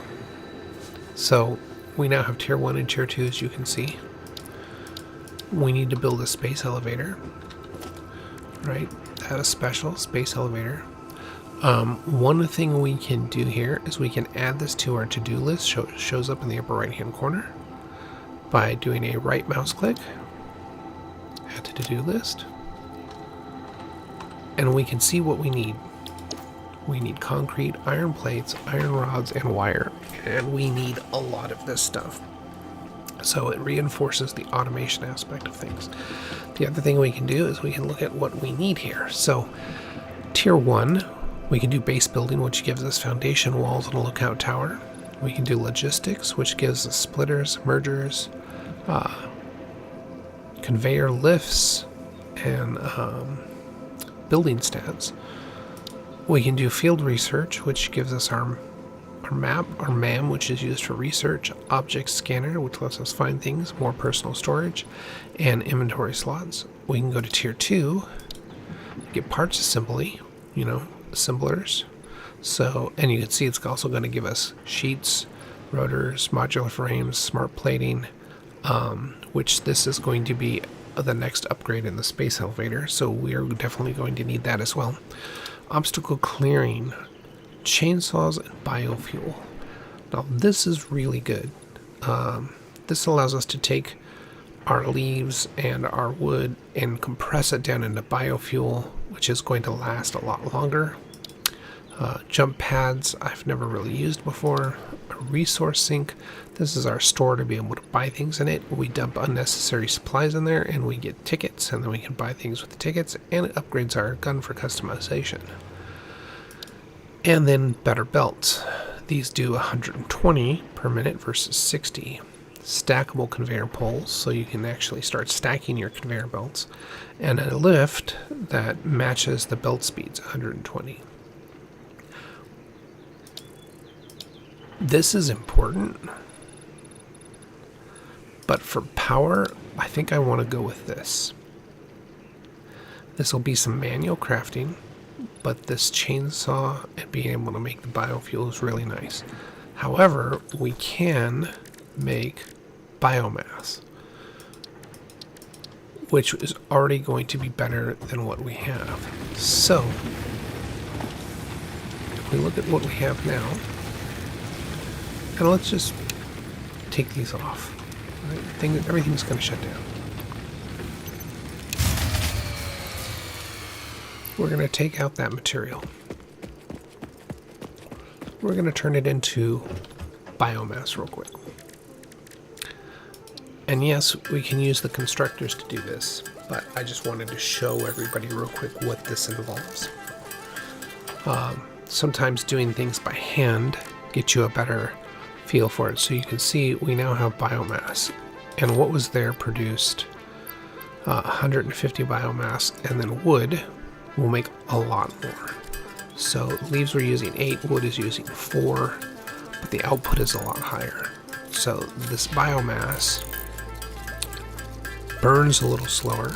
So, we now have tier 1 and tier 2, as you can see. We need to build a space elevator. Right? That is special, space elevator. One thing we can do here is we can add this to our to-do list. Shows up in the upper right-hand corner by doing a right mouse click. Add to to-do list. And we can see what we need. We need concrete, iron plates, iron rods, and wire. And we need a lot of this stuff. So it reinforces the automation aspect of things. The other thing we can do is we can look at what we need here. So tier 1, we can do base building, which gives us foundation walls and a lookout tower. We can do logistics, which gives us splitters, mergers, conveyor lifts, and building stats. We can do field research, which gives us our map, our MAM, which is used for research, object scanner, which lets us find things, more personal storage, and inventory slots. We can go to tier 2, get parts assembly, assemblers. So, and you can see it's also going to give us sheets, rotors, modular frames, smart plating, which this is going to be the next upgrade in the space elevator. So we are definitely going to need that as well. Obstacle clearing, chainsaws, and biofuel. Now this is really good. This allows us to take our leaves and our wood and compress it down into biofuel, which is going to last a lot longer. Jump pads I've never really used before. A resource sink. This is our store to be able to buy things in it. We dump unnecessary supplies in there and we get tickets, and then we can buy things with the tickets, and it upgrades our gun for customization. And then better belts. These do 120 per minute versus 60. Stackable conveyor poles, so you can actually start stacking your conveyor belts. And a lift that matches the belt speeds, 120. This is important, but for power, I think I want to go with this. This will be some manual crafting, but this chainsaw and being able to make the biofuel is really nice. However, we can make biomass, which is already going to be better than what we have. So, if we look at what we have now, and let's just take these off. Right? Everything's going to shut down. we're going to take out that material. We're going to turn it into biomass real quick. And yes, we can use the constructors to do this, but I just wanted to show everybody real quick what this involves. Sometimes doing things by hand gets you a better feel for it. So you can see we now have biomass, and what was there produced 150 biomass, and then wood will make a lot more. So leaves we're using 8, wood is using 4, but the output is a lot higher. So this biomass burns a little slower,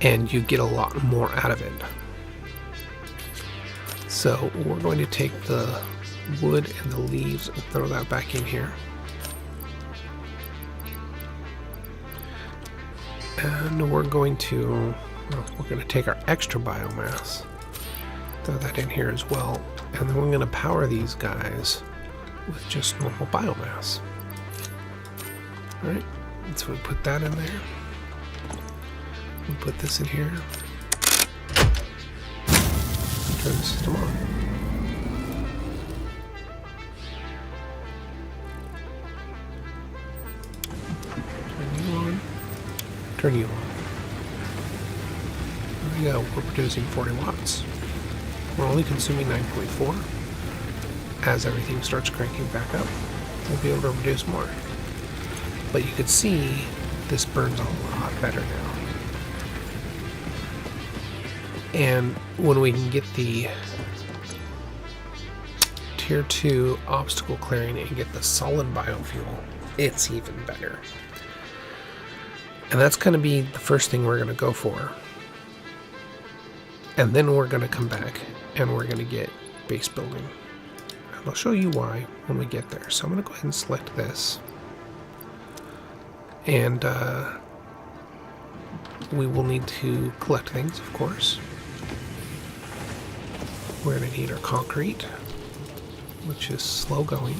and you get a lot more out of it. So we're going to take the wood and the leaves and throw that back in here. And we're going to take our extra biomass, throw that in here as well, and then we're going to power these guys with just normal biomass. All right, so we put that in there. We put this in here. Turn the system on. Turn you on. Turn you on. There we go. We're producing 40 watts. We're only consuming 9.4. As everything starts cranking back up, we'll be able to produce more. But you can see this burns a lot better now. And when we can get the tier 2 obstacle clearing and get the solid biofuel, it's even better. And that's going to be the first thing we're going to go for. And then we're going to come back and we're going to get base building. And I'll show you why when we get there. So I'm going to go ahead and select this. And we will need to collect things, of course. We're going to need our concrete, which is slow going.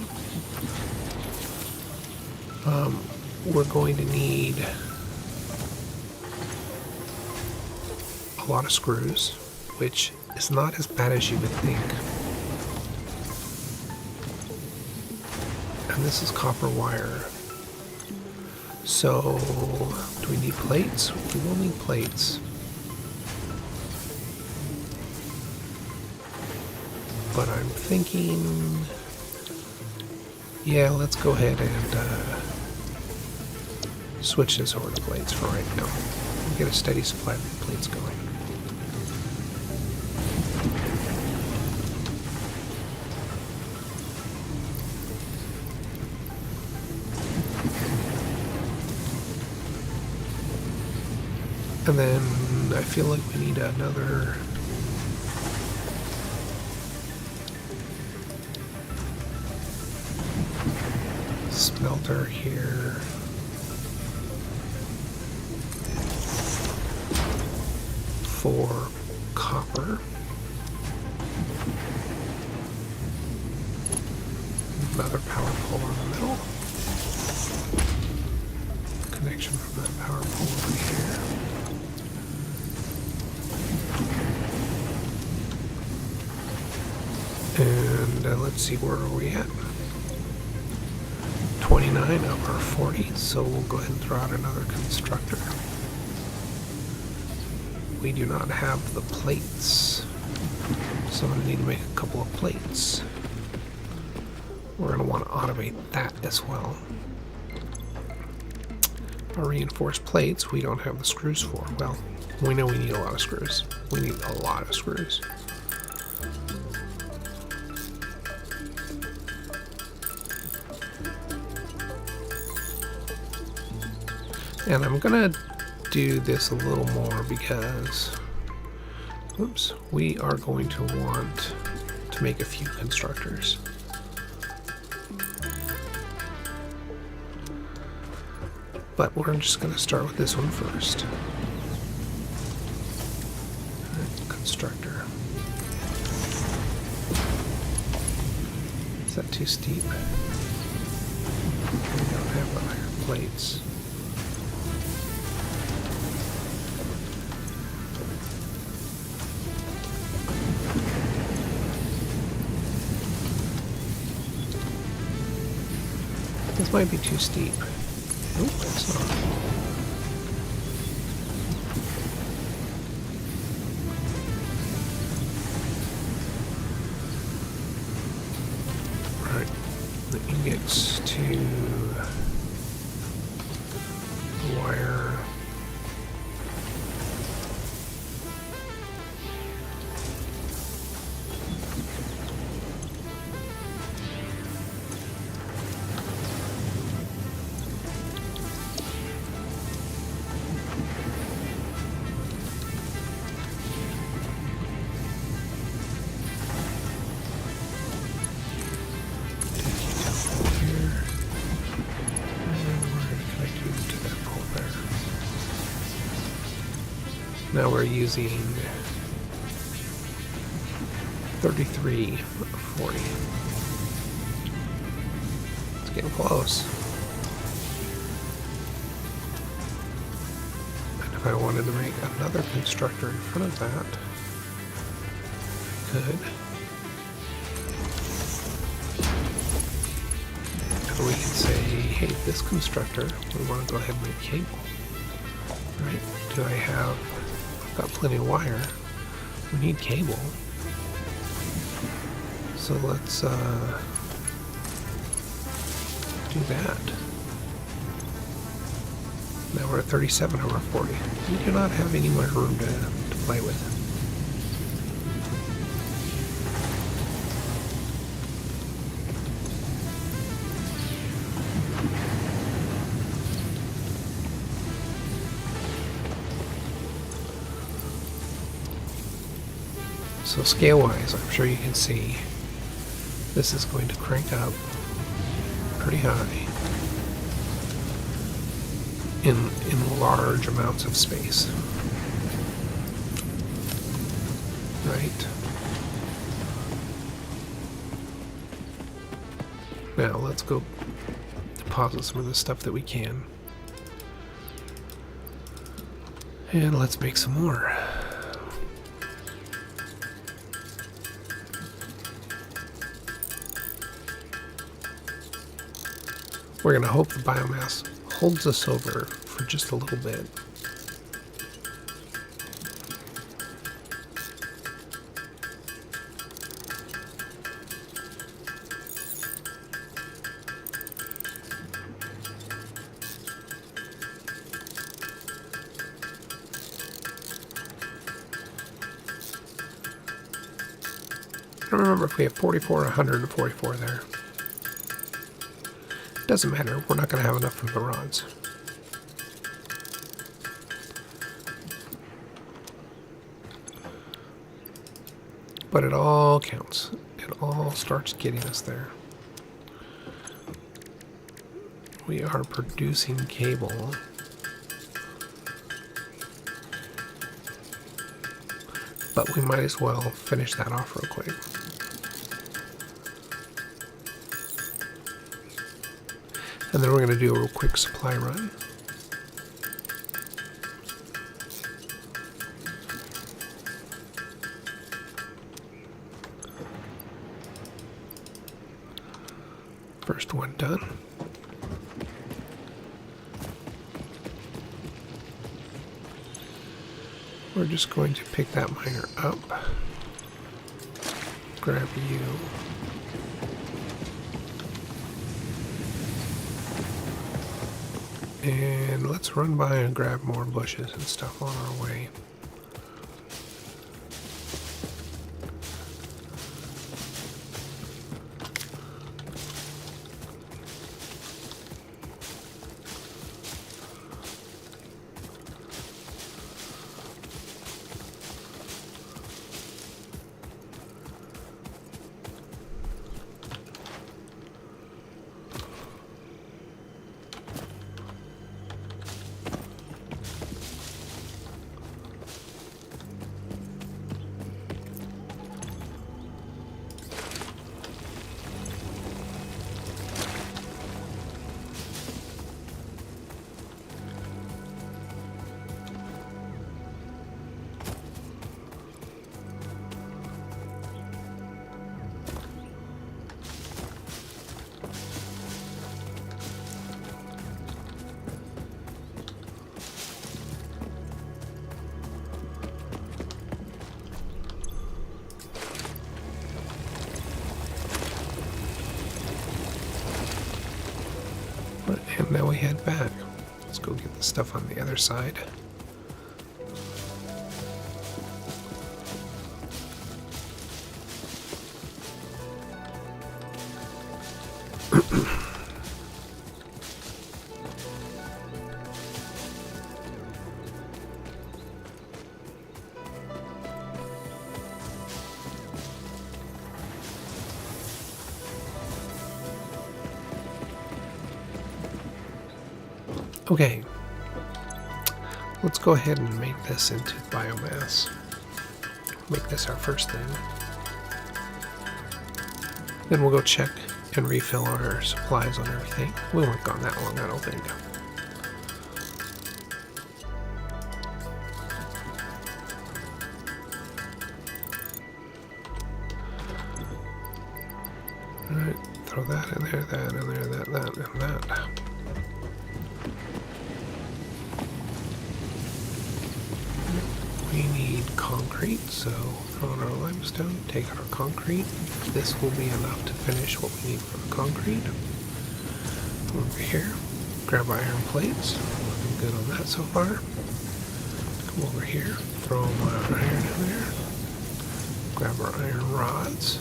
We're going to need a lot of screws, which is not as bad as you would think. And this is copper wire. So, do we need plates? We will need plates. But I'm thinking, yeah, let's go ahead and switch this over to plates for right now. We'll get a steady supply of plates going. And then I feel like we need another smelter here. For copper. Another power pole in the middle. Connection from that power pole over here. And let's see, where are we at? 29 of our 40, so we'll go ahead and throw out another constructor. We do not have the plates, so I'm going to need to make a couple of plates. We're going to want to automate that as well. Our reinforced plates, we don't have the screws for. Well, we know we need a lot of screws. We need a lot of screws. And I'm going to do this a little more because, oops, we are going to want to make a few constructors. But we're just going to start with this one first. Constructor. Is that too steep? We don't have the iron plates. This might be too steep. Nope, it's not. Right. The ingots to the wire. Now we're using 3340. It's getting close. And if I wanted to make another constructor in front of that, I could. And we can say, hey, this constructor, we want to go ahead and make cable. Right? Do I have... got plenty of wire. We need cable. So let's do that. Now we're at 37 over 40. We do not have any more room to play with. So scale-wise, I'm sure you can see this is going to crank up pretty high in large amounts of space. Right? Now let's go deposit some of the stuff that we can. And let's make some more. We're going to hope the biomass holds us over for just a little bit. I don't remember if we have 44 or 144 there. Doesn't matter, we're not going to have enough of the rods. But it all counts. It all starts getting us there. We are producing cable. But we might as well finish that off real quick. And then we're going to do a real quick supply run. First one done. We're just going to pick that miner up. Grab you. And let's run by and grab more bushes and stuff on our way. And now we head back. Let's go get the stuff on the other side. Okay, let's go ahead and make this into biomass. Make this our first thing. Then we'll go check and refill our supplies on everything. We weren't gone that long, I don't think. Alright, throw that in there, that in there, that, and that. We need concrete, so throw in our limestone, take out our concrete. This will be enough to finish what we need for the concrete. Come over here, grab our iron plates. Looking good on that so far. Come over here, throw my iron in there. Grab our iron rods.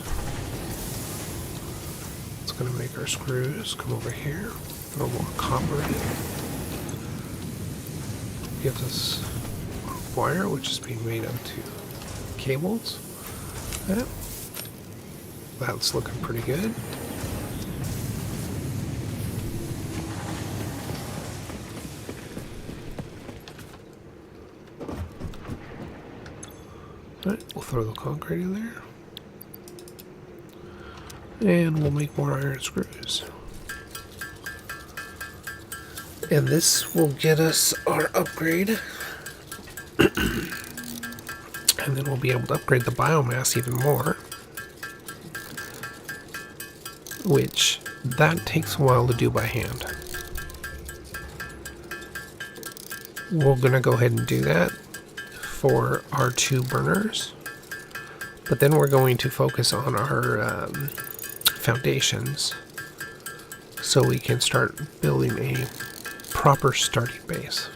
It's going to make our screws. Come over here, throw more copper in. Gives us wire, which is being made into cables. Yeah. That's looking pretty good. Alright, we'll throw the concrete in there. And we'll make more iron screws. And this will get us our upgrade. And then we'll be able to upgrade the biomass even more. Which, that takes a while to do by hand. We're going to go ahead and do that for our 2 burners. But then we're going to focus on our foundations so we can start building a proper starting base.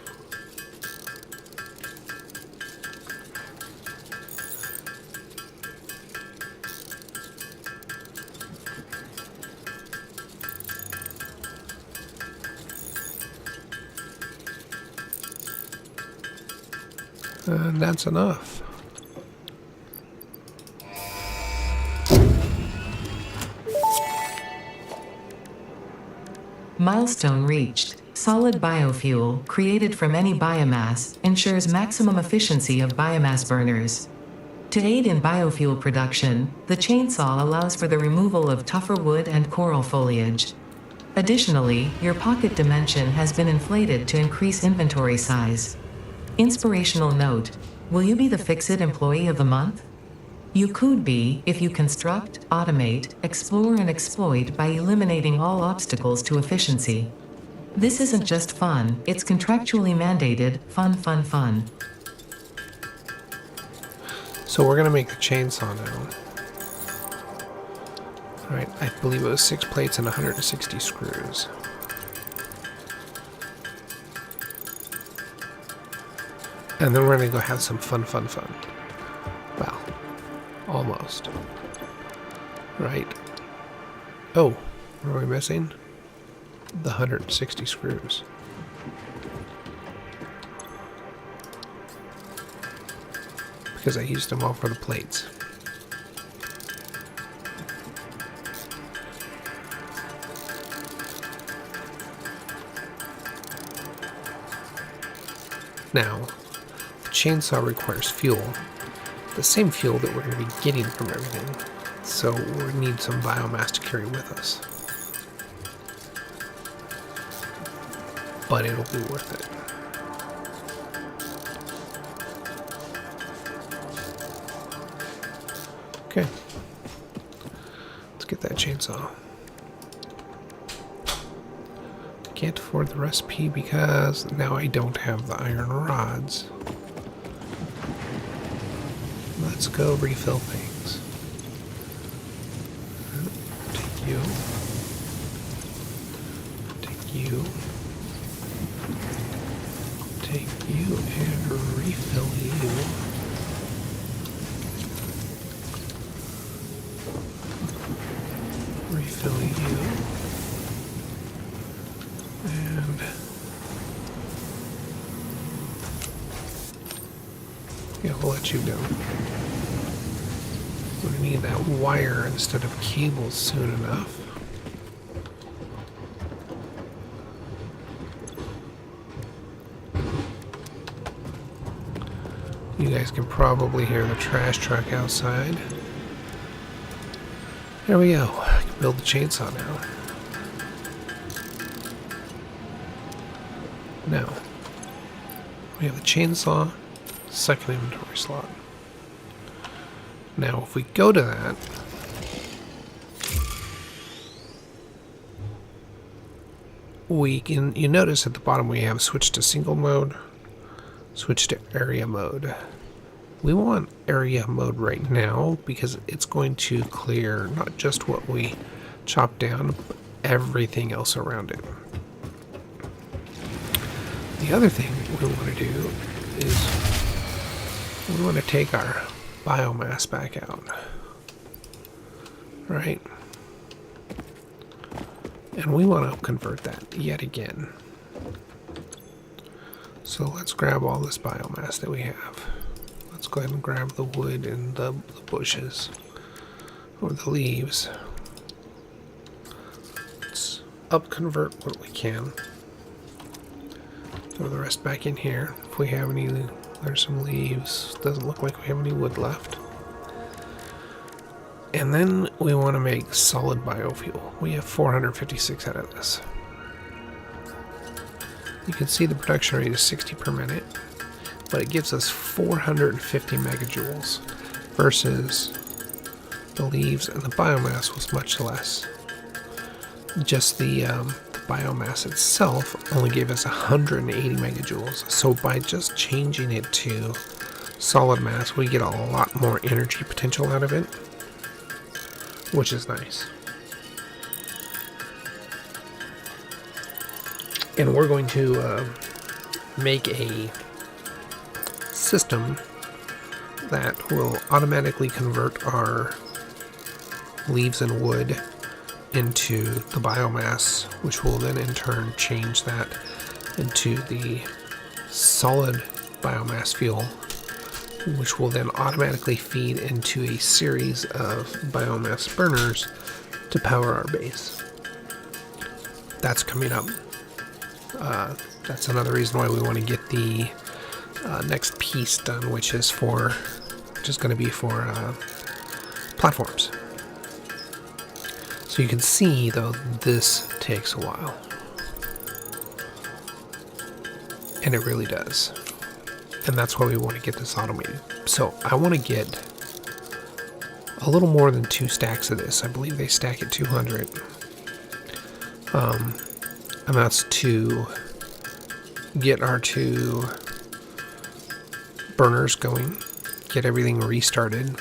And that's enough. Milestone reached. Solid biofuel, created from any biomass, ensures maximum efficiency of biomass burners. To aid in biofuel production, the chainsaw allows for the removal of tougher wood and coral foliage. Additionally, your pocket dimension has been inflated to increase inventory size. Inspirational note: will you be the FICSIT Employee of the Month? You could be if you construct, automate, explore and exploit by eliminating all obstacles to efficiency. This isn't just fun, it's contractually mandated, fun. So we're going to make the chainsaw now. Alright, I believe it was 6 plates and 160 screws. And then we're going to go have some fun. Well, almost. Right. Oh, what are we missing? The 160 screws. Because I used them all for the plates. Now, the chainsaw requires fuel. The same fuel that we're going to be getting from everything. So we need some biomass to carry with us. But it'll be worth it. Okay. Let's get that chainsaw. Can't afford the recipe because now I don't have the iron rods. Let's go refill things. Take you. Take you, take you and refill you. Refill you. And yeah, we'll let you go. We're gonna need that wire instead of cables soon enough. You guys can probably hear the trash truck outside. There we go. I can build the chainsaw now. Now, we have the chainsaw, second inventory slot. Now, if we go to that, you notice at the bottom we have switch to single mode, switch to area mode. We want area mode right now because it's going to clear not just what we chop down, but everything else around it. The other thing we want to do is we want to take our biomass back out, right? And we want to convert that yet again. So let's grab all this biomass that we have. Let's go ahead and grab the wood and the bushes, or the leaves. Let's up-convert what we can. Throw the rest back in here. If we have any, there's some leaves. Doesn't look like we have any wood left. And then we want to make solid biofuel. We have 456 out of this. You can see the production rate is 60 per minute, but it gives us 450 megajoules versus the leaves and the biomass was much less. Just the biomass itself only gave us 180 megajoules. So by just changing it to solid mass, we get a lot more energy potential out of it, which is nice. And we're going to make a system that will automatically convert our leaves and wood into the biomass, which will then in turn change that into the solid biomass fuel, which will then automatically feed into a series of biomass burners to power our base. That's coming up. That's another reason why we want to get the next piece done, which is just going to be for platforms. So you can see, though, this takes a while. And it really does. And that's why we want to get this automated. So I want to get a little more than 2 stacks of this. I believe they stack at 200. And that's to get our 2 burners going, get everything restarted,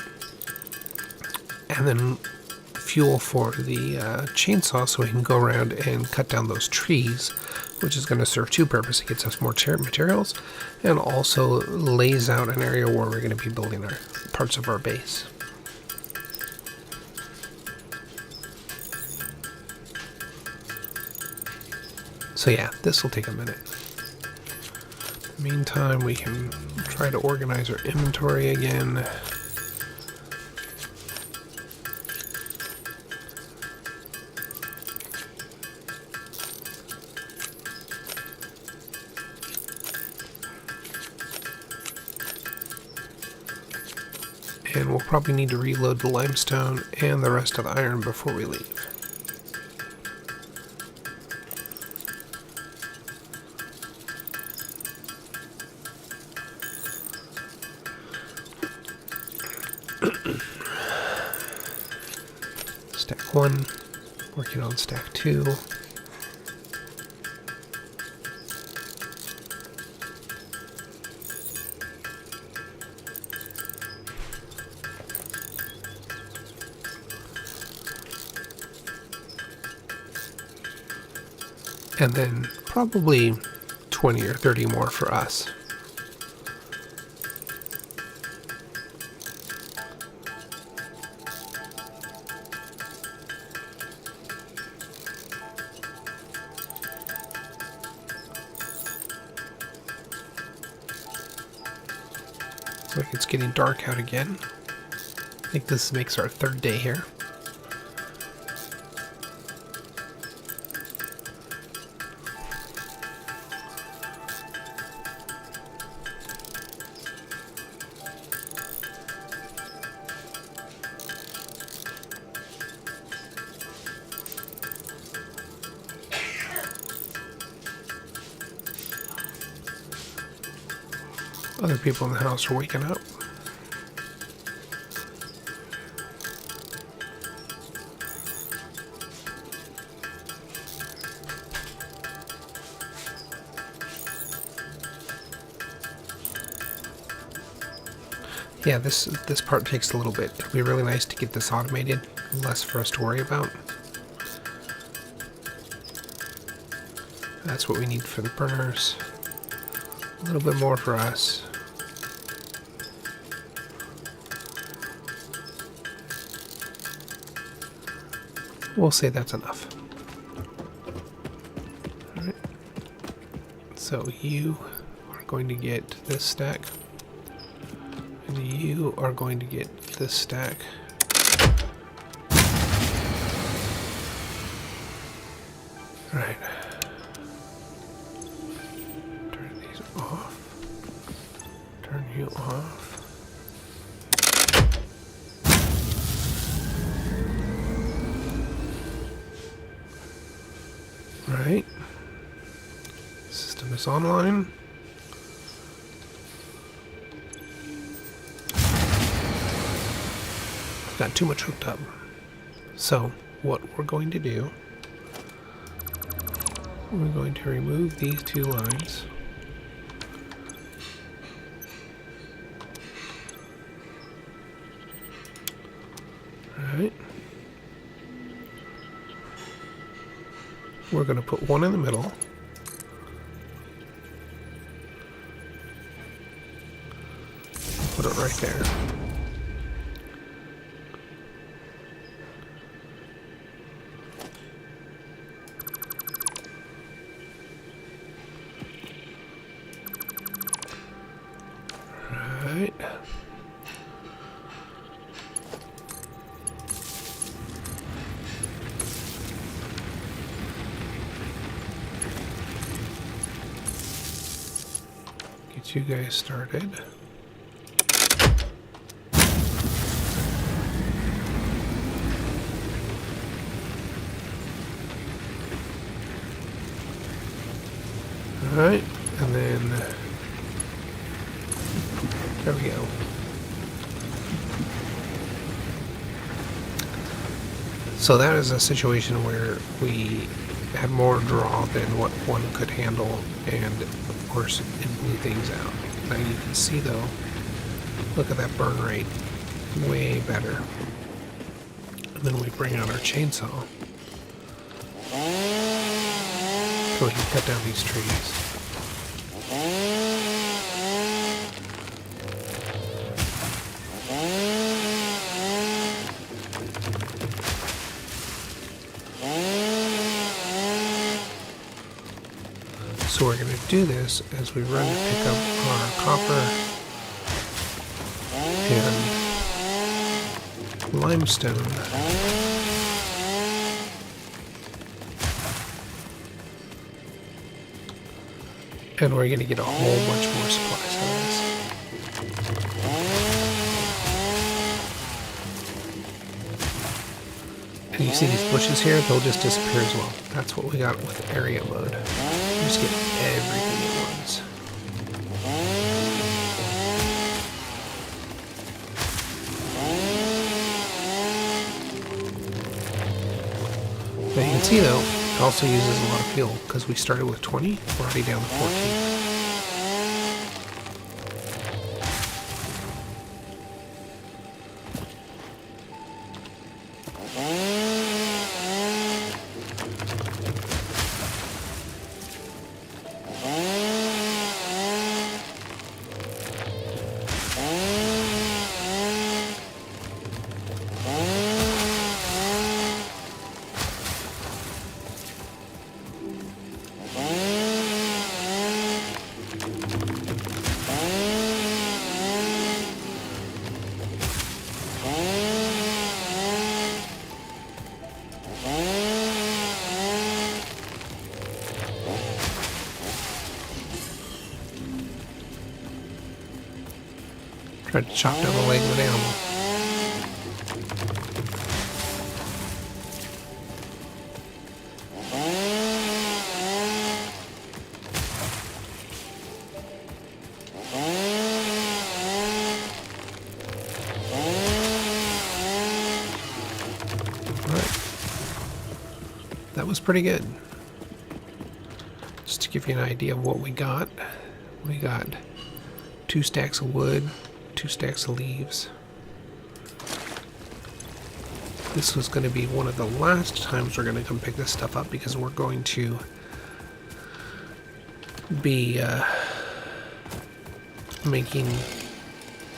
and then fuel for the chainsaw so we can go around and cut down those trees, which is going to serve 2 purposes. It gets us more materials and also lays out an area where we're going to be building our parts of our base. So yeah, this will take a minute. In the meantime, we can try to organize our inventory again. And we'll probably need to reload the limestone and the rest of the iron before we leave. Stack 1, working on stack 2. and then probably 20 or 30 more for us. Looks like it's getting dark out again. I think this makes our third day here. Other people in the house are waking up. Yeah, this part takes a little bit. It'd be really nice to get this automated, less for us to worry about. That's what we need for the burners. A little bit more for us. We'll say that's enough. Alright. So you are going to get this stack. And you are going to get this stack. Alright. Turn these off. Turn you off. Right. System is online. Got too much hooked up. So what we're going to do, we're going to remove these two lines. Right. We're going to put one in the middle. Put it right there. Right. Get you guys started. All right, and then there we go. So that is a situation where we had more draw than what one could handle, and of course it blew things out. Now you can see though, look at that burn rate, way better. And then we bring out our chainsaw, so we can cut down these trees. So we're going to do this as we run to pick up our copper and limestone. And we're going to get a whole bunch more supplies out of this. And you see these bushes here, they'll just disappear as well. That's what we got with area mode. You just get everything at once. Now you can see though, it also uses a lot of fuel because we started with 20, we're already down to 14. Tried to chop down the leg of an animal. That was pretty good. Just to give you an idea of what we got 2 stacks of wood, 2 stacks of leaves. This was going to be one of the last times we're going to come pick this stuff up because we're going to be making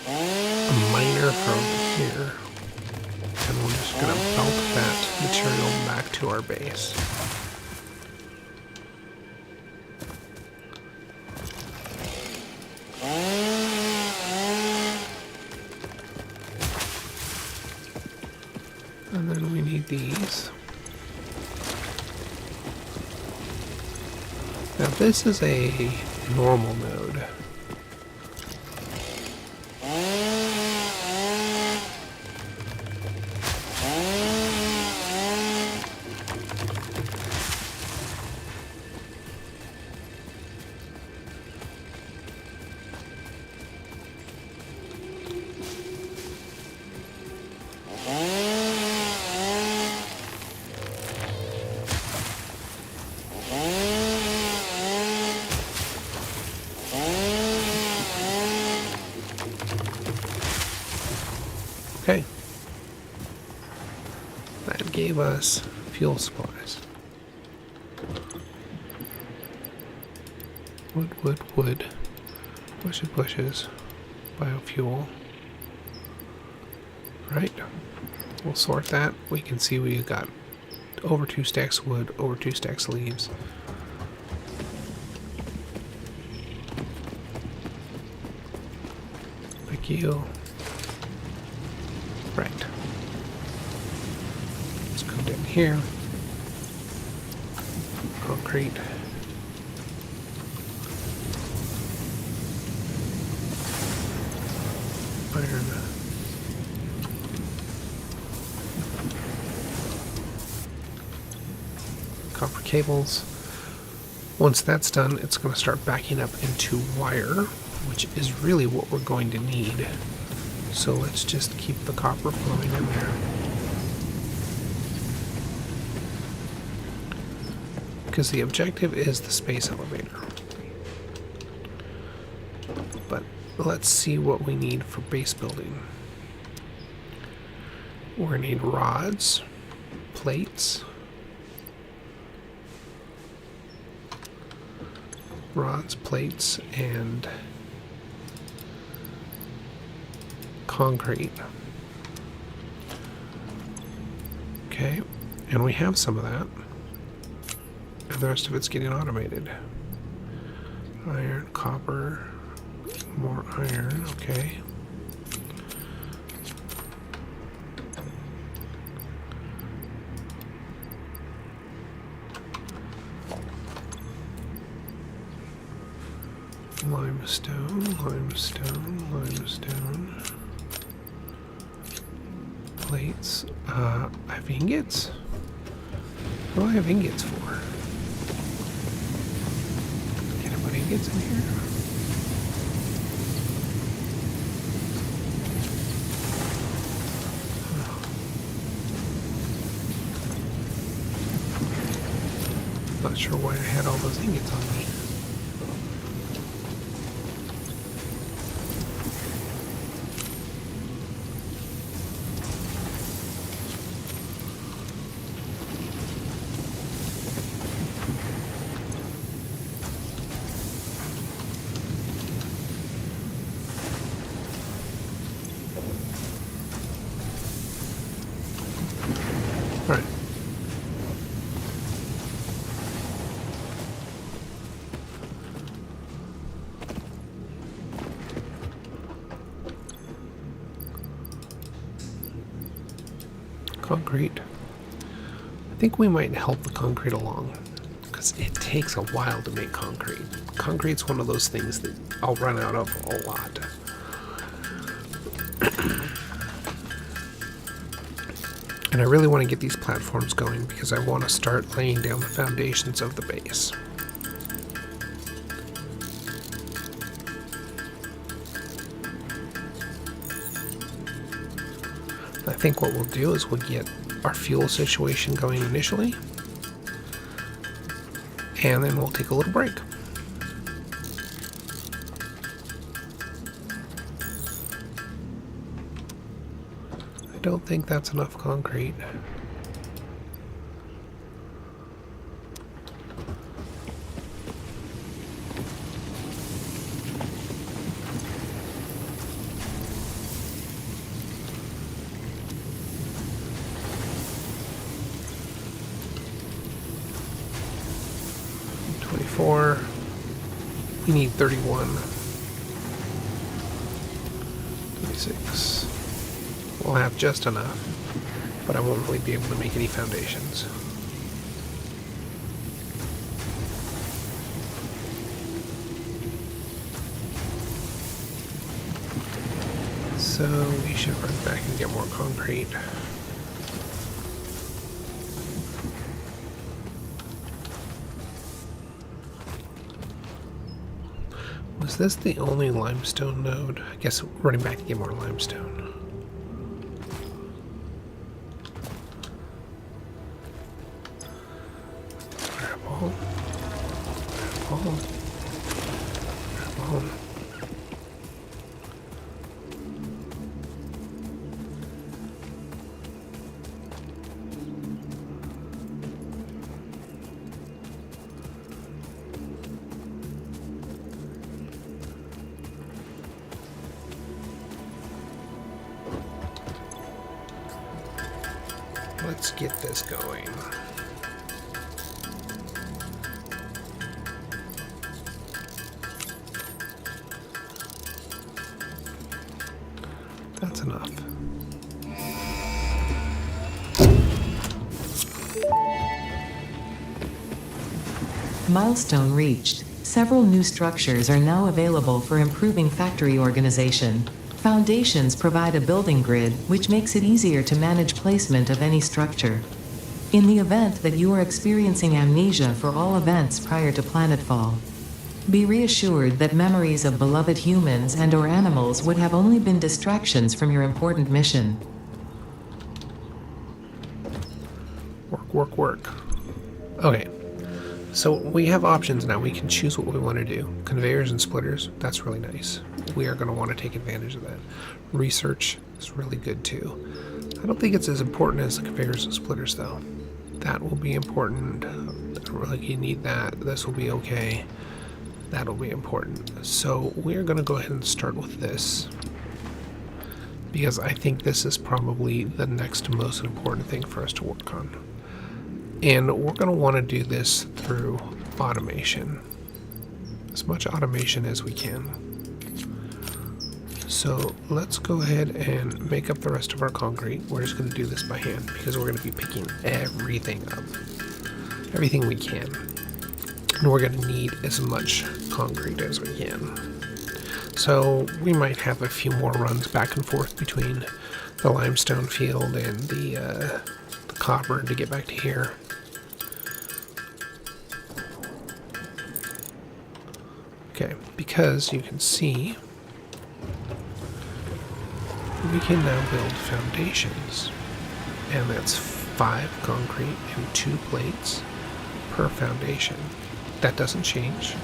a miner from here. And we're just going to belt that material back to our base. And then we need these. Now this is a normal node. Okay. That gave us fuel supplies. Wood. Bushes. Biofuel. Right. We'll sort that. We can see we got over 2 stacks of wood, over 2 stacks of leaves. Thank you. Right. Let's go down here. Concrete. Iron. Copper cables. Once that's done, it's going to start backing up into wire, which is really what we're going to need. So let's just keep the copper flowing in there. Because the objective is the space elevator. But let's see what we need for base building. We're going to need rods, plates, and concrete. Okay, and we have some of that. And the rest of it's getting automated. Iron, copper, more iron, okay. Limestone. Plates. I have ingots. What do I have ingots for? Can I put ingots in here? Oh. Not sure why I had all those ingots on me. Alright. Concrete. I think we might help the concrete along because it takes a while to make concrete. Concrete's one of those things that I'll run out of a lot. And I really want to get these platforms going because I want to start laying down the foundations of the base. I think what we'll do is we'll get our fuel situation going initially, and then we'll take a little break. I don't think that's enough concrete. We need 31. 26. We'll have just enough, but I won't really be able to make any foundations. So we should run back and get more concrete. Was this the only limestone node? I guess running back to get more limestone. Grab all. Grab all. Grab all. Let's get this going. That's enough. Milestone reached. Several new structures are now available for improving factory organization. Foundations provide a building grid, which makes it easier to manage placement of any structure. In the event that you are experiencing amnesia for all events prior to planetfall, be reassured that memories of beloved humans and/or animals would have only been distractions from your important mission. Work. Okay. So we have options now. We can choose what we want to do. Conveyors and splitters, that's really nice. We are going to want to take advantage of that. Research is really good too. I don't think it's as important as the conveyors and splitters though. That will be important. Really, you need that. This will be okay. That'll be important. So we're going to go ahead and start with this, because I think this is probably the next most important thing for us to work on. And we're going to want to do this through automation. As much automation as we can. So let's go ahead and make up the rest of our concrete. We're just going to do this by hand because we're going to be picking everything up. Everything we can. And we're going to need as much concrete as we can. So we might have a few more runs back and forth between the limestone field and the copper to get back to here. Okay, because you can see we can now build foundations, and that's 5 concrete and 2 plates per foundation. That doesn't change,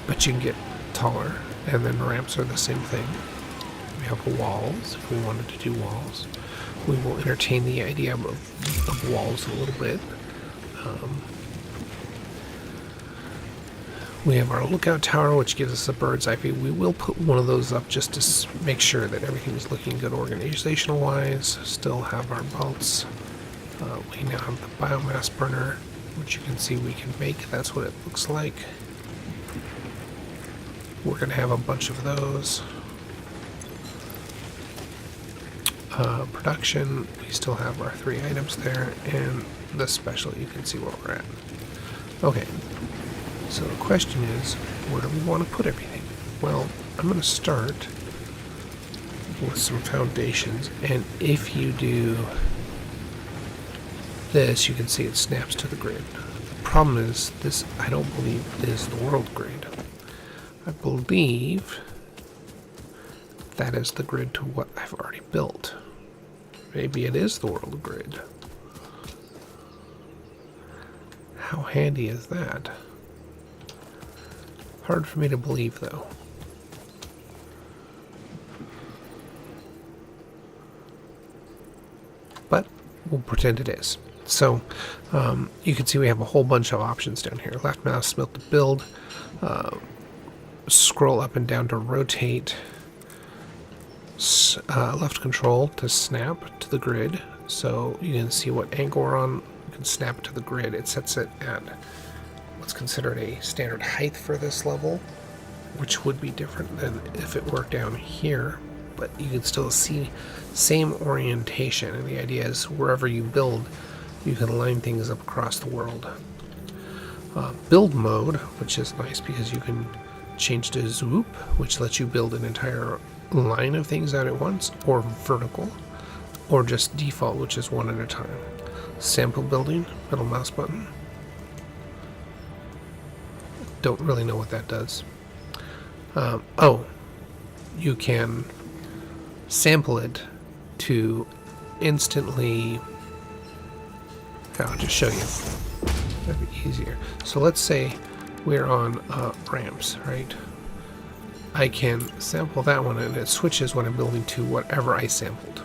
but you can get taller, and then ramps are the same thing. We have walls if we wanted to do walls. We will entertain the idea of walls a little bit. We have our lookout tower, which gives us a bird's eye view. We will put one of those up just to make sure that everything is looking good organizational wise. Still have our bolts. We now have the biomass burner, which you can see we can make. That's what it looks like. We're going to have a bunch of those. Production, we still have our 3 items there, and the special, you can see where we're at. Okay, so the question is, where do we want to put everything? Well, I'm going to start with some foundations, and if you do this, you can see it snaps to the grid. The problem is this, I don't believe, is the world grid. I believe that is the grid to what I've already built. Maybe it is the world grid. How handy is that? Hard for me to believe, though. But we'll pretend it is. So you can see we have a whole bunch of options down here. Left mouse, smelt to build, scroll up and down to rotate, left control to snap to the grid. So you can see what angle we're on. You can snap to the grid. It sets it at what's considered a standard height for this level, which would be different than if it were down here. But you can still see same orientation, and the idea is wherever you build, you can line things up across the world. Build mode, which is nice because you can change to swoop, which lets you build an entire line of things out at once, or vertical, or just default, which is one at a time. Sample building, middle mouse button. Don't really know what that does. Oh, you can sample it to instantly. I'll just show you. That'd be easier. So let's say we're on ramps, right? I can sample that one, and it switches when I'm building to whatever I sampled.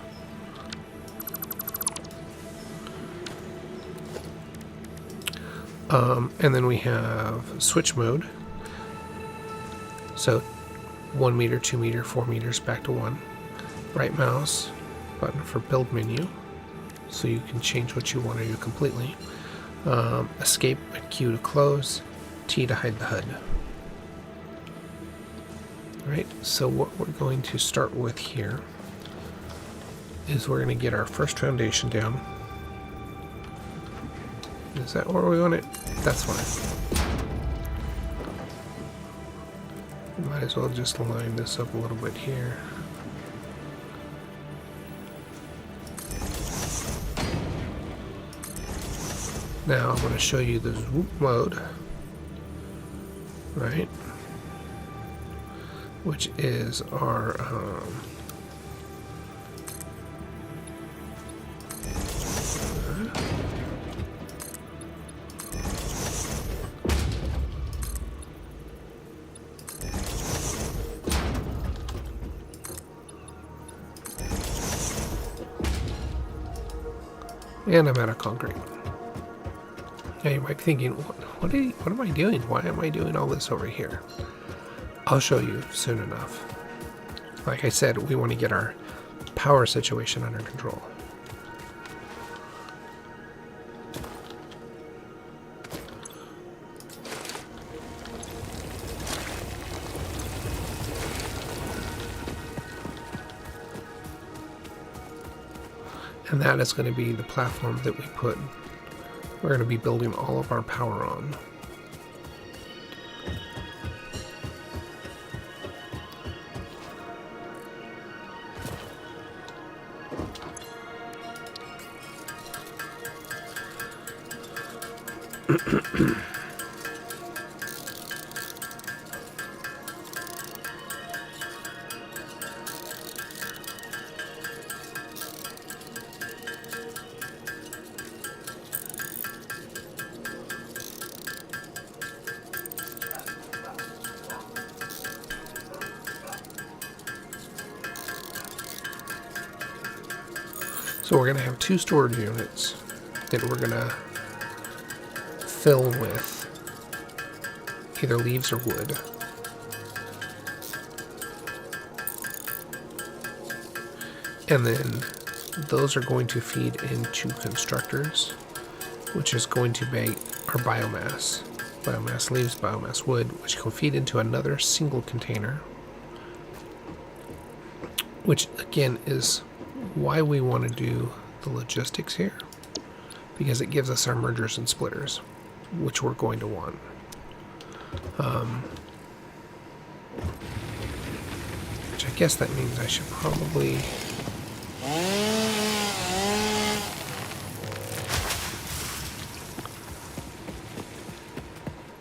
And then we have switch mode. So 1 meter, 2 meter, 4 meters, back to 1. Right mouse button for build menu, so you can change what you want to do completely. Escape and Q to close, T to hide the HUD. Alright, so what we're going to start with here is we're going to get our first foundation down. Is that where we want it? That's fine. Might as well just line this up a little bit here. Now I'm going to show you the swoop mode, right? Which is our and I'm out of concrete. Now you might be thinking, what am I doing? Why am I doing all this over here? I'll show you soon enough. Like I said, we want to get our power situation under control. And that is going to be the platform that we're going to be building all of our power on. So we're going to have 2 storage units that we're going to fill with either leaves or wood. And then those are going to feed into constructors, which is going to be our biomass. Biomass leaves, biomass wood, which can feed into another single container, which again is why we want to do the logistics here, because it gives us our mergers and splitters, which we're going to want. which I guess that means I should probably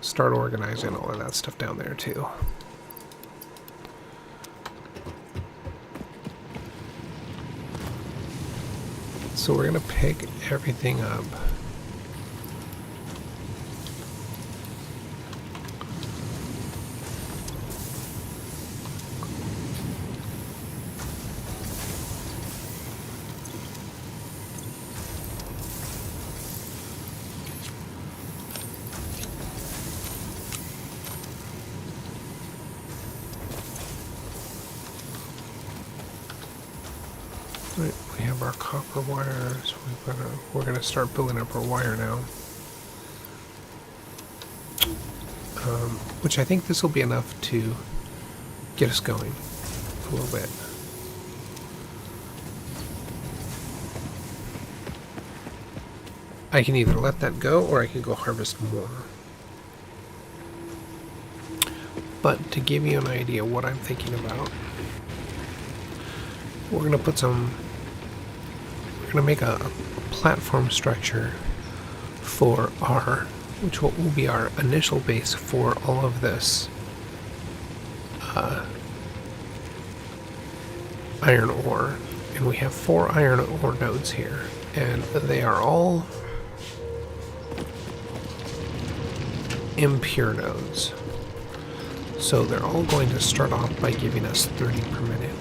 start organizing all of that stuff down there too. So we're gonna pick everything up. Right, we have our copper wires. We're gonna start building up our wire now. Which I think this will be enough to get us going a little bit. I can either let that go or I can go harvest more. But to give you an idea what I'm thinking about, we're gonna put some. We're gonna make a platform structure for our, which will be our initial base for all of this iron ore. And we have 4 iron ore nodes here, and they are all impure nodes. So they're all going to start off by giving us 30 per minute,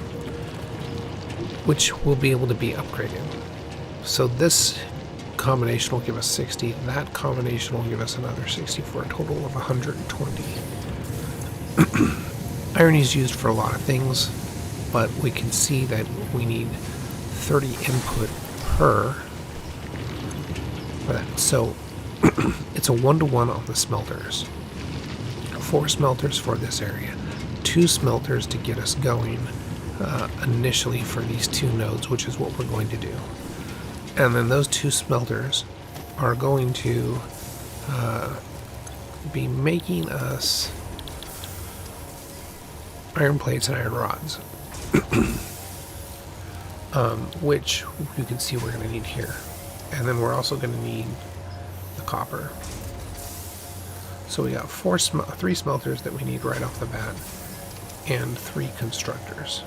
which will be able to be upgraded. So this combination will give us 60, that combination will give us another 60 for a total of 120. Iron is used for a lot of things, but we can see that we need 30 input per for that. So it's a 1-to-1 on the smelters. 4 smelters for this area, 2 smelters to get us going initially for these 2 nodes, which is what we're going to do. And then those 2 smelters are going to be making us iron plates and iron rods, which you can see we're going to need here. And then we're also going to need the copper. So we got 3 smelters that we need right off the bat, and 3 constructors,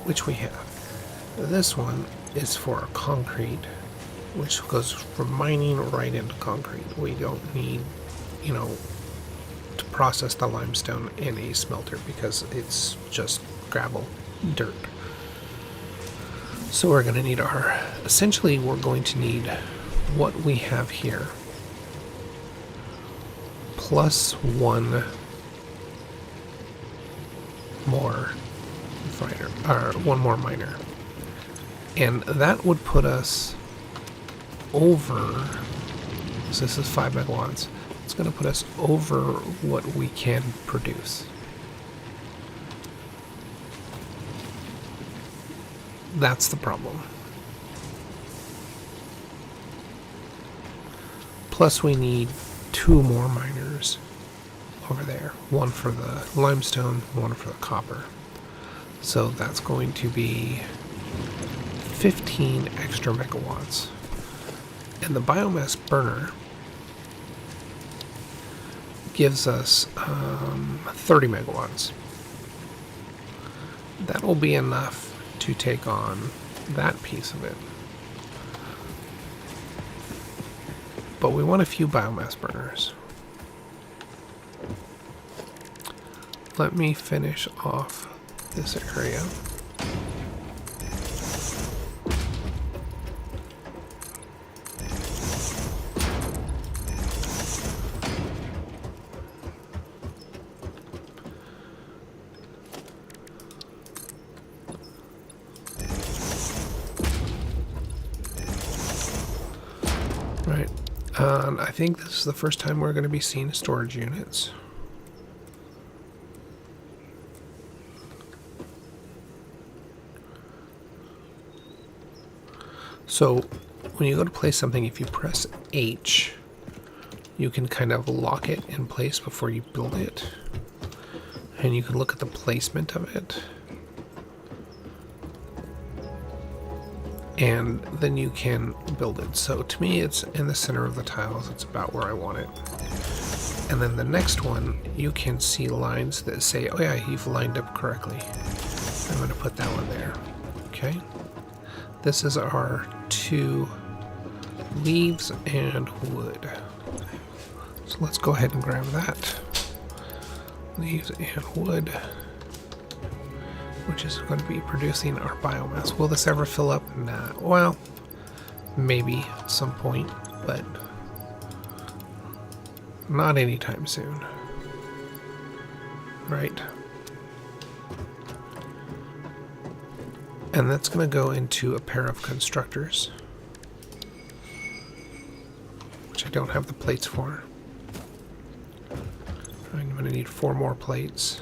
which we have. This one is for concrete, which goes from mining right into concrete. We don't need, to process the limestone in a smelter because it's just gravel, dirt. So we're going to need essentially we're going to need what we have here, plus 1 more miner, or 1 more miner. And that would put us over, so this is 5 megawatts, it's going to put us over what we can produce. That's the problem. Plus we need 2 more miners over there. 1 for the limestone, 1 for the copper. So that's going to be 15 extra megawatts. And the biomass burner gives us 30 megawatts. That will be enough to take on that piece of it. But we want a few biomass burners. Let me finish off this area. Right. I think this is the first time we're going to be seeing storage units. So when you go to place something, if you press H, you can kind of lock it in place before you build it. And you can look at the placement of it. and then you can build it. So to me, it's in the center of the tiles. It's about where I want it. And then the next one, you can see lines that say, oh yeah, you've lined up correctly. I'm going to put that one there. Okay. This is our 2 leaves and wood. So let's go ahead and grab that. Leaves and wood, which is going to be producing our biomass. Will this ever fill up? Nah. Well, maybe at some point, but not anytime soon. Right. And that's going to go into a pair of constructors, which I don't have the plates for. I'm going to need 4 more plates.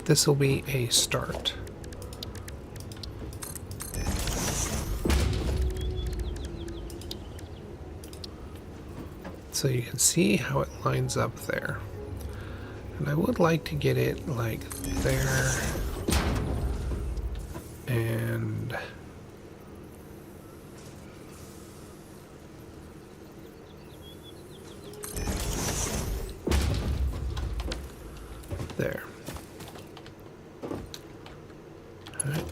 This will be a start. So you can see how it lines up there. And I would like to get it like there and there. Alright,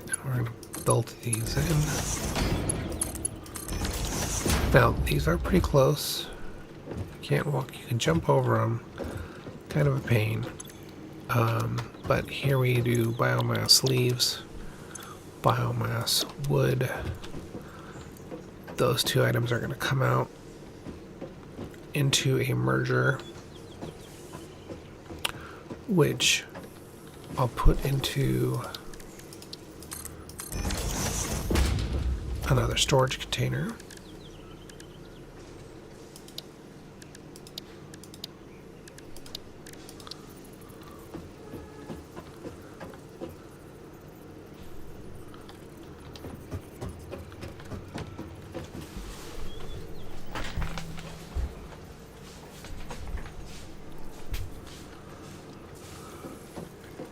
now we're going to bolt these in. Now, these are pretty close. You can't walk, you can jump over them. Kind of a pain. But here we do biomass leaves, biomass wood. Those 2 items are going to come out into a merger, which I'll put into another storage container.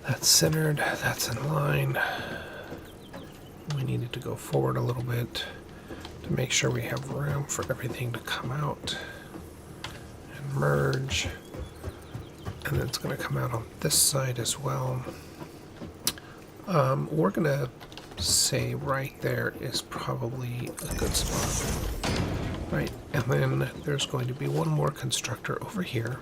That's centered, that's in line. We needed to go forward a little bit to make sure we have room for everything to come out and merge. And then it's going to come out on this side as well. We're going to say right there is probably a good spot. Right, and then there's going to be one more constructor over here.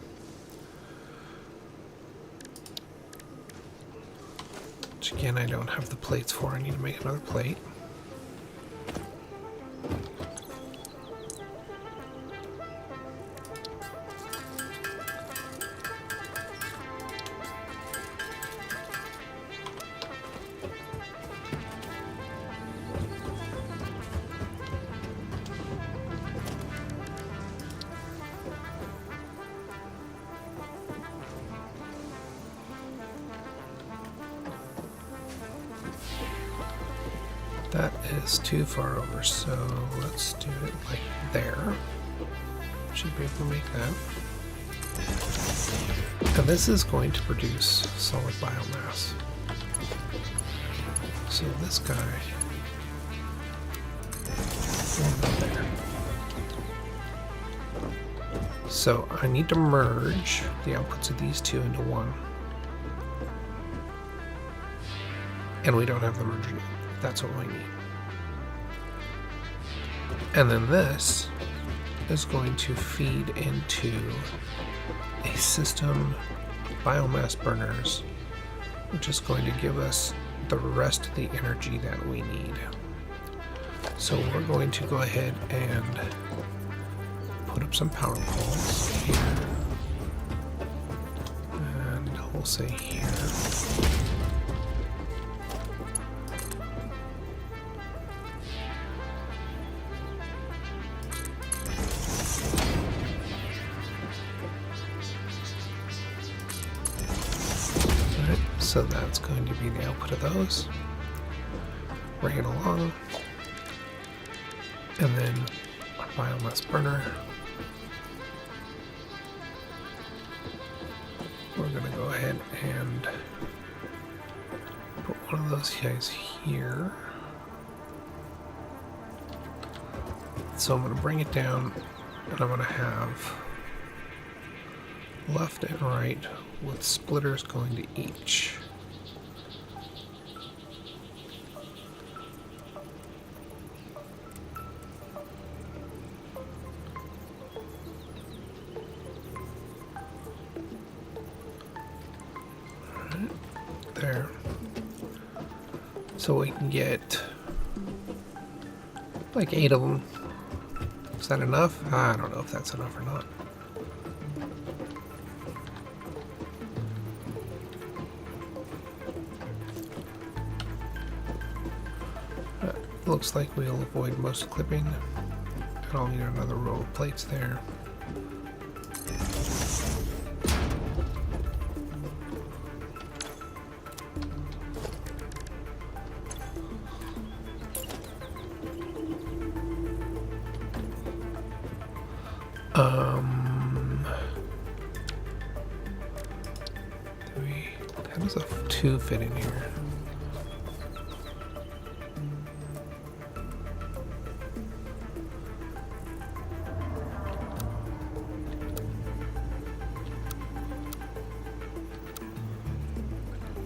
Which again, I don't have the plates for. I need to make another plate. That is too far over, so let's do it like there. Should be able to make that. And this is going to produce solid biomass. So this guy will go there. So I need to merge the outputs of these 2 into one. And we don't have the merger yet. That's what we need. And then this is going to feed into a system of biomass burners, which is going to give us the rest of the energy that we need. So we're going to go ahead and put up some power poles here. And we'll say here. So that's going to be the output of those. Bring it along. And then our biomass burner. We're going to go ahead and put one of those guys here. So I'm going to bring it down, and I'm going to have left and right with splitters going to each. Right there. So we can get like 8 of them. Is that enough? I don't know if that's enough or not. Looks like we'll avoid most clipping, and I'll need another row of plates there. How does a 2 fit in here?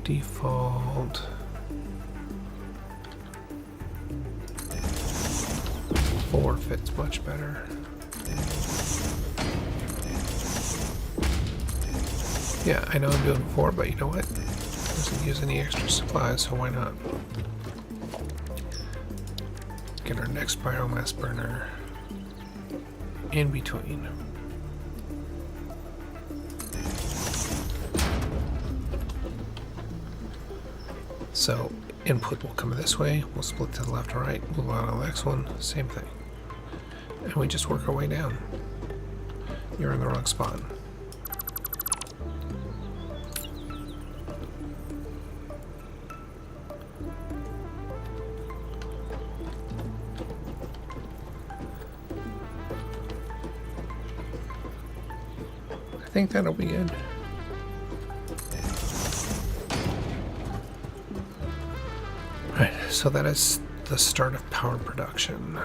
Default. Four fits much better. Yeah, I know I'm doing 4, but you know what? Doesn't use any extra supplies, so why not? Get our next biomass burner in between. So input will come this way, we'll split to the left and right, move on to the next one, same thing. And we just work our way down. You're in the wrong spot. I think that'll be good. Right, so that is the start of power production.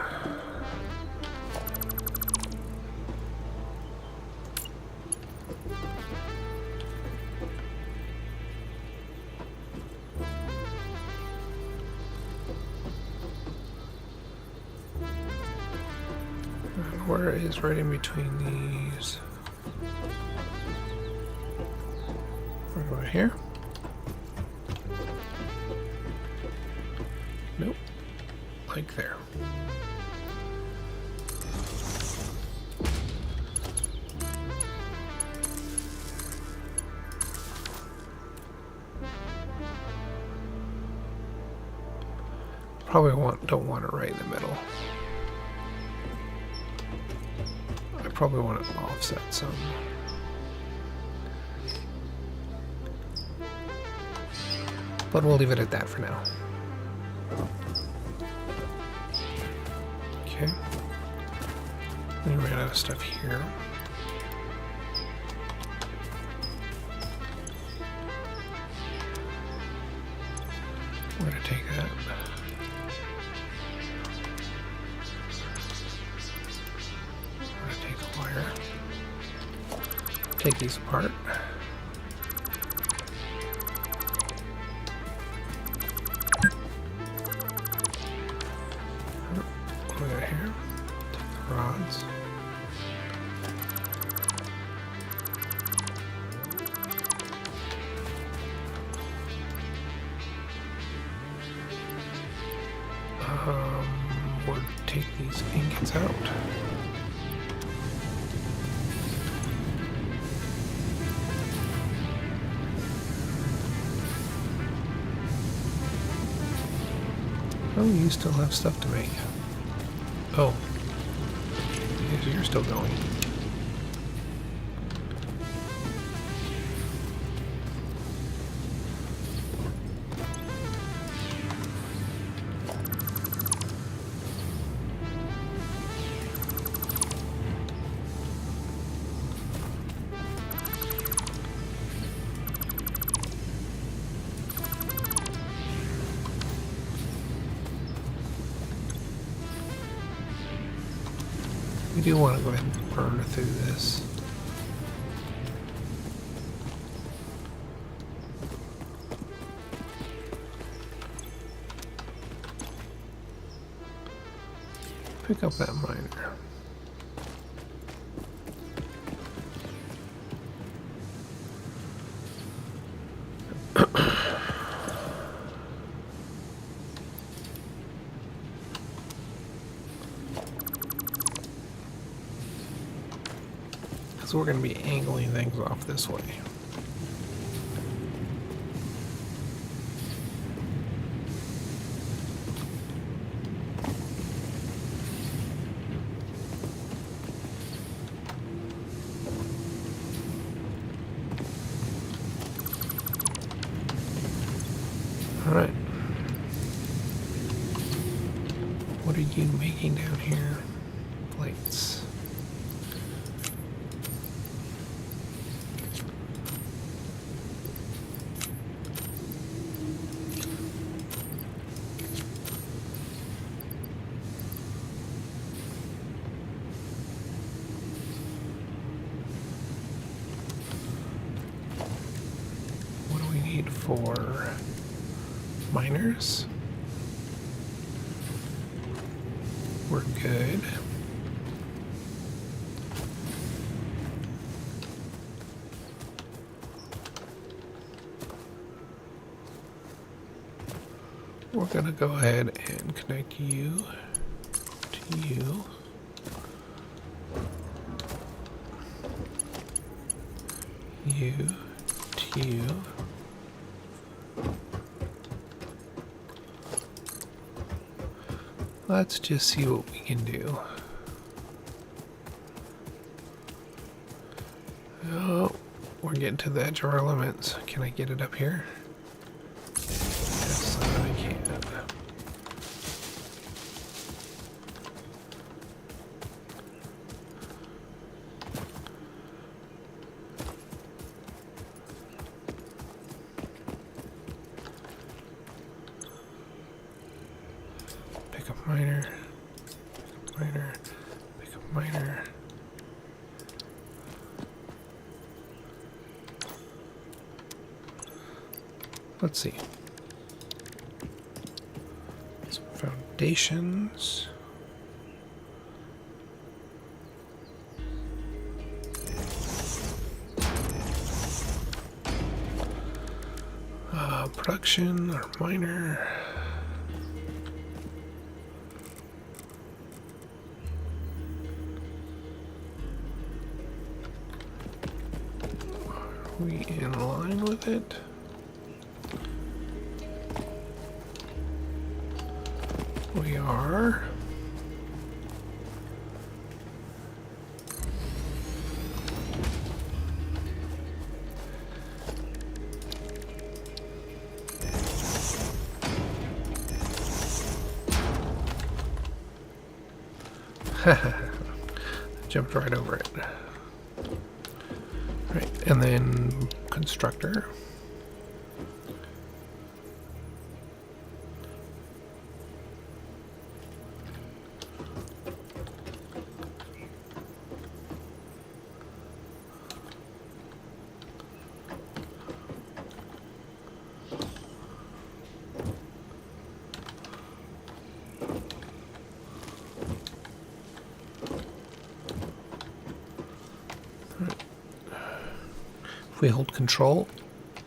And where is right in between these? Right here? Nope. Like there. Probably don't want it right in the middle. I probably want it offset some. But we'll leave it at that for now. Okay. We ran out of stuff here. We're going to take that. We're going to take a wire. Take these apart. What do we got here? Take the rods. We'll take these ingots out. Oh, you still have stuff to make. Oh. Yes, you're still going. We do want to go ahead and burn through this. Pick up that miner. So we're going to be angling things off this way. All right. What are you making down here? Plates. For miners. We're good. We're gonna go ahead and connect you to you. You to you. Let's just see what we can do. Oh, we're getting to the edge of our limits. Can I get it up here? Yes, I can. Pick up miner, pick up miner. Let's see. Some foundations. Production or miner. Are we in line with it? We are. Jumped right over it. Right, and then constructor. If we hold control,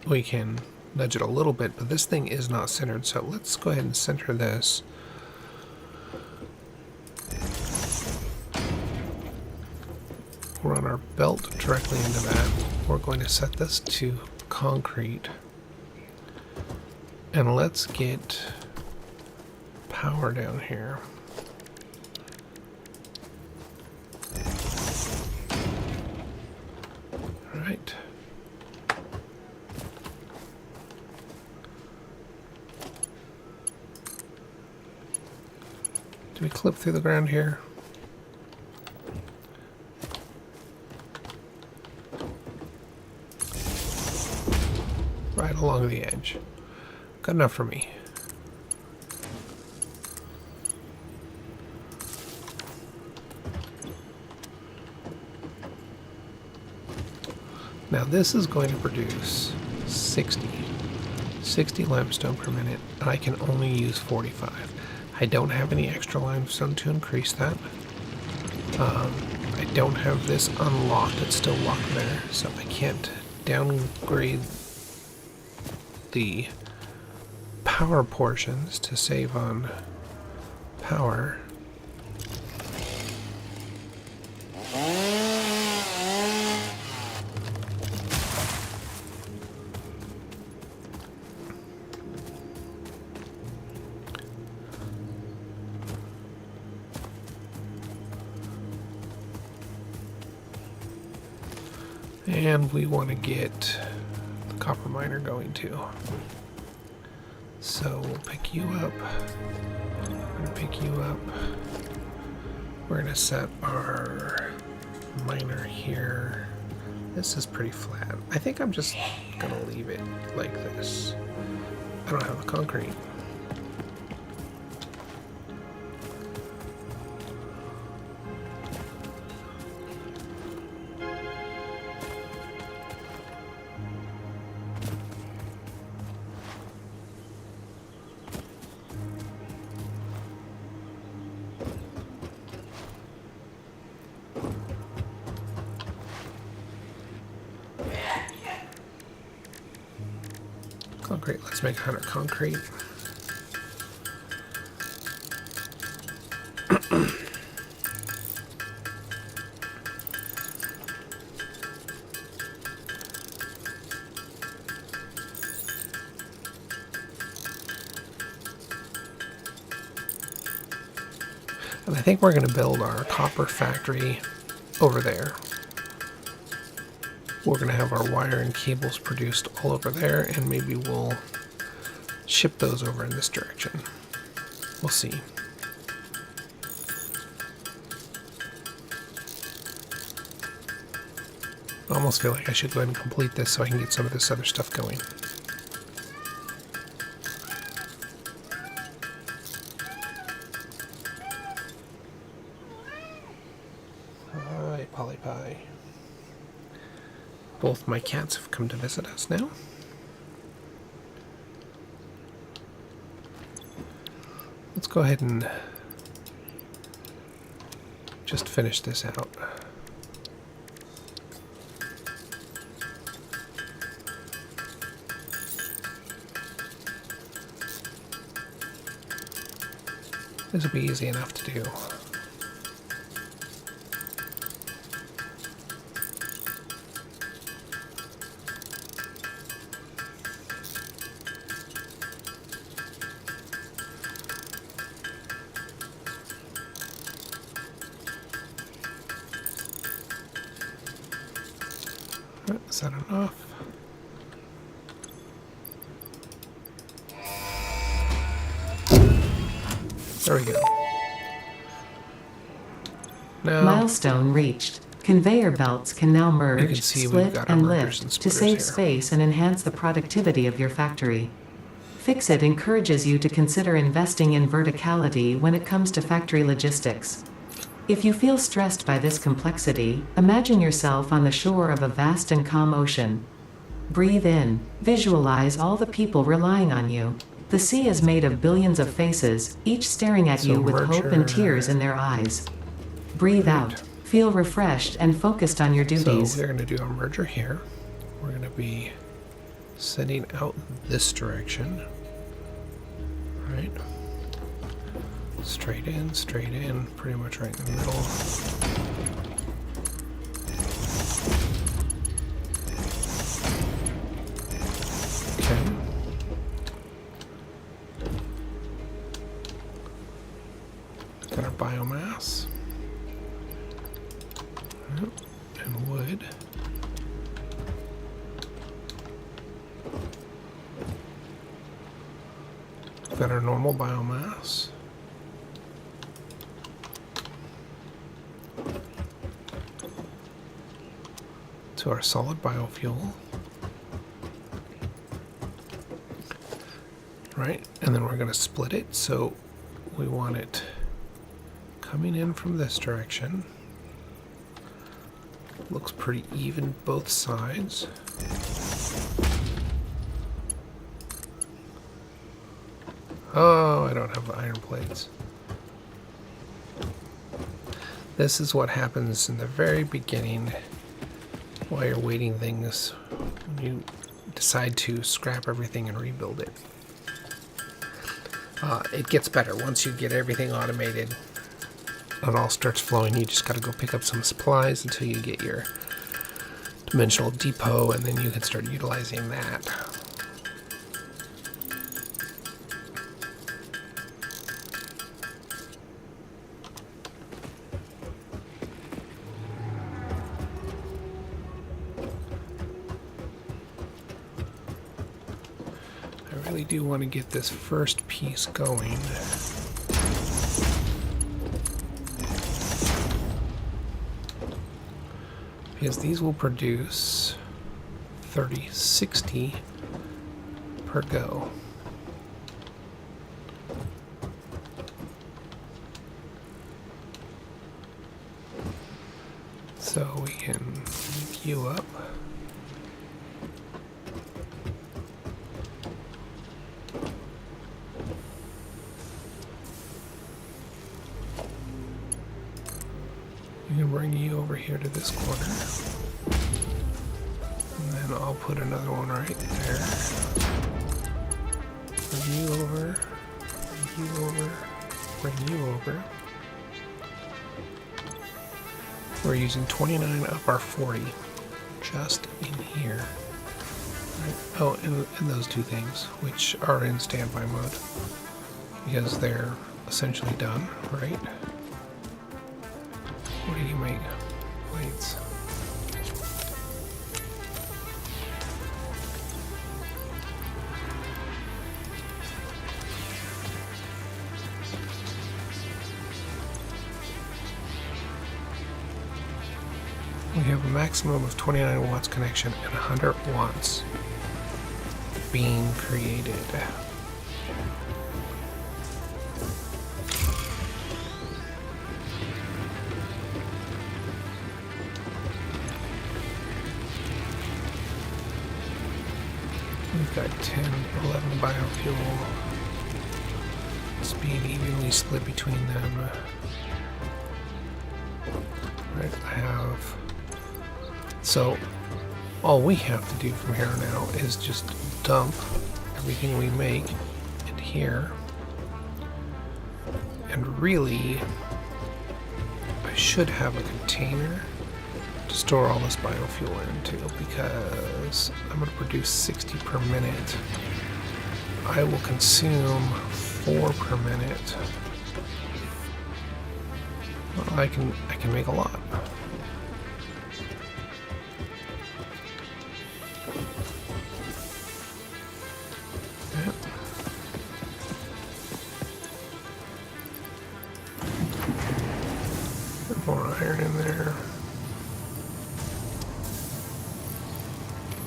we can nudge it a little bit, but this thing is not centered, so let's go ahead and center this. Run our belt directly into that. We're going to set this to concrete. And let's get power down here. All right. Do we clip through the ground here? Right along the edge. Good enough for me. Now this is going to produce 60 limestone per minute, and I can only use 45. I don't have any extra limestone to increase that. I don't have this unlocked. It's still locked there, so I can't downgrade the power portions to save on power. And we want to get the copper miner going too. So we'll pick you up. We're going to pick you up. We're going to set our miner here. This is pretty flat. I think I'm just going to leave it like this. I don't have the concrete. Concrete. Let's make 100 concrete. And I think we're going to build our copper factory over there. We're going to have our wire and cables produced all over there, and maybe we'll ship those over in this direction. We'll see. I almost feel like I should go ahead and complete this so I can get some of this other stuff going. Hi, Polly Pie. Both my cats have come to visit us now. Let's go ahead and just finish this out. This will be easy enough to do. Is that enough? There we go. Now, Milestone reached. Conveyor belts can now merge, see we've split, got our and mergers and lift to splitters save here. space and enhance the productivity of your factory. FICSIT encourages you to consider investing in verticality when it comes to factory logistics. If you feel stressed by this complexity, imagine yourself on the shore of a vast and calm ocean. Breathe in. Visualize all the people relying on you. The sea is made of billions of faces, each staring at you with hope and tears in their eyes. Breathe out. Feel refreshed and focused on your duties. So we're going to do a merger here. We're going to be sending out this direction. Right. Straight in, pretty much right in the middle. Okay. Got our biomass. Yep, and wood. Got our normal biomass. To our solid biofuel. Right, and then we're going to split it, so we want it coming in from this direction, Looks pretty even both sides. Oh, I don't have iron plates. This is what happens in the very beginning while you're waiting things, when you decide to scrap everything and rebuild it. It gets better once you get everything automated. It all starts flowing. You just got to go pick up some supplies until you get your dimensional depot, and then you can start utilizing that. I really do want to get this first piece going. Because these will produce 30-60 per go. So we can link you up. We can bring you over here to this corner. And then I'll put another one right there. Bring you over. Bring you over. Bring you over. We're using 29 of our 40 just in here. Right. Oh, and those two things, which are in standby mode because they're essentially done, right? What do you make? Plates. We have a maximum of 29 watts connection and 100 watts being created. We've got 10, 11 biofuel. It's being evenly split between them. Right, I have... So, all we have to do from here on out is just dump everything we make in here. And really, I should have a container to store all this biofuel into, because I'm going to produce 60 per minute. I will consume 4 per minute. Well, I can make a lot. Yep. Put more iron in there.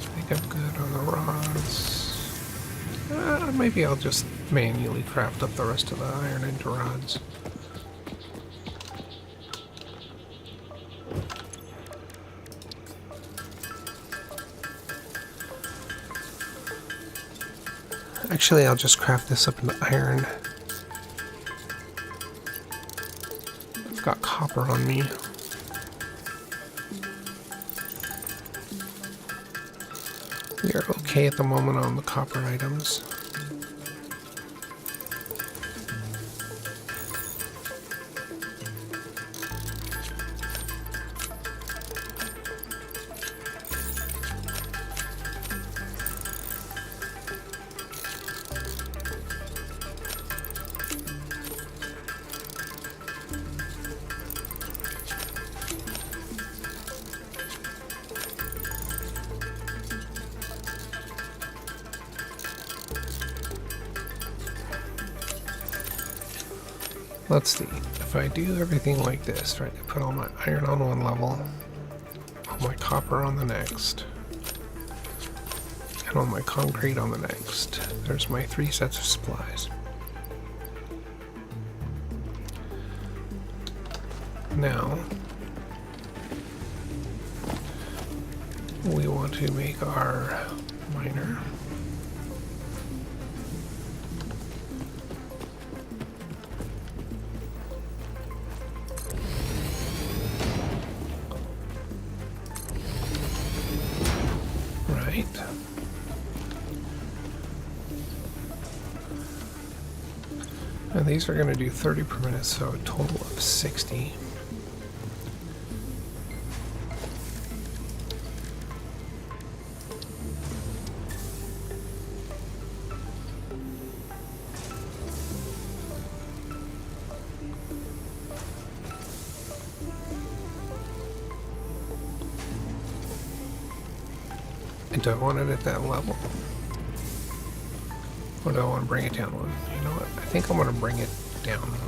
I think I'm good on the rods. Maybe I'll just manually craft up the rest of the iron into rods. Actually, I'll just craft this up into iron. I've got copper on me. We are okay at the moment on the copper items. Let's see, if I do everything like this, right, I put all my iron on one level, all my copper on the next, and all my concrete on the next. There's my 3 sets of supplies. we want to make our miner. Right. And these are going to do 30 per minute, so a total of 60. And do I want it at that level? Or do I want to bring it down one? You know what? I think I want to bring it down one.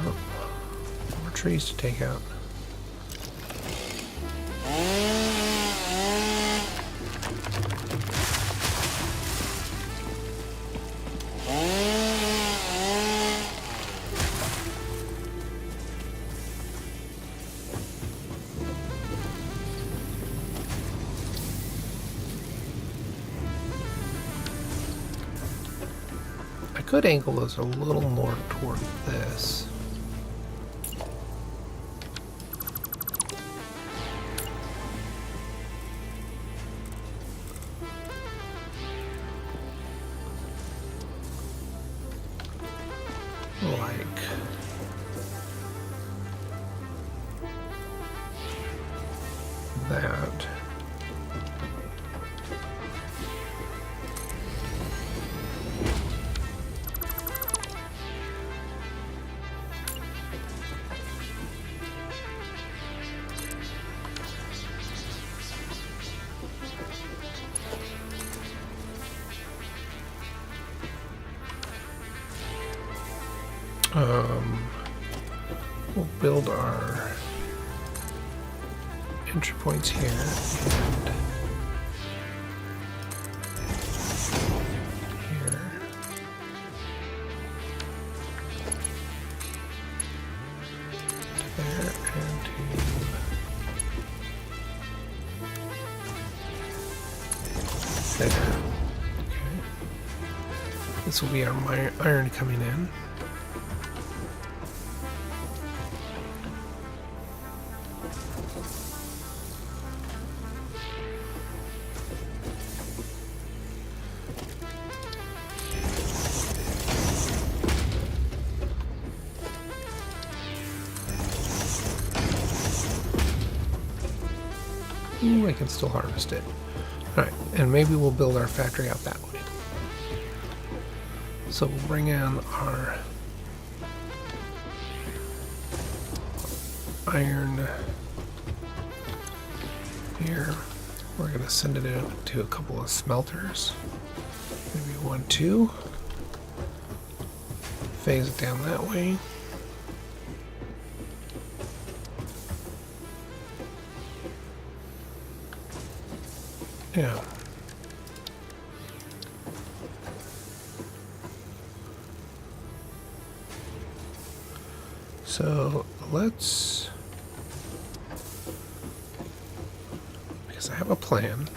Oh, more trees to take out. I could angle those a little more toward this. Like that. We'll build our entry points here and here. To there and to there. Okay. This will be our iron coming in. Ooh, I can still harvest it. Alright, and maybe we'll build our factory out that way. So we'll bring in our iron here. We're going to send it out to a couple of smelters. Maybe 1, 2. Phase it down that way. Yeah. So let's, because I have a plan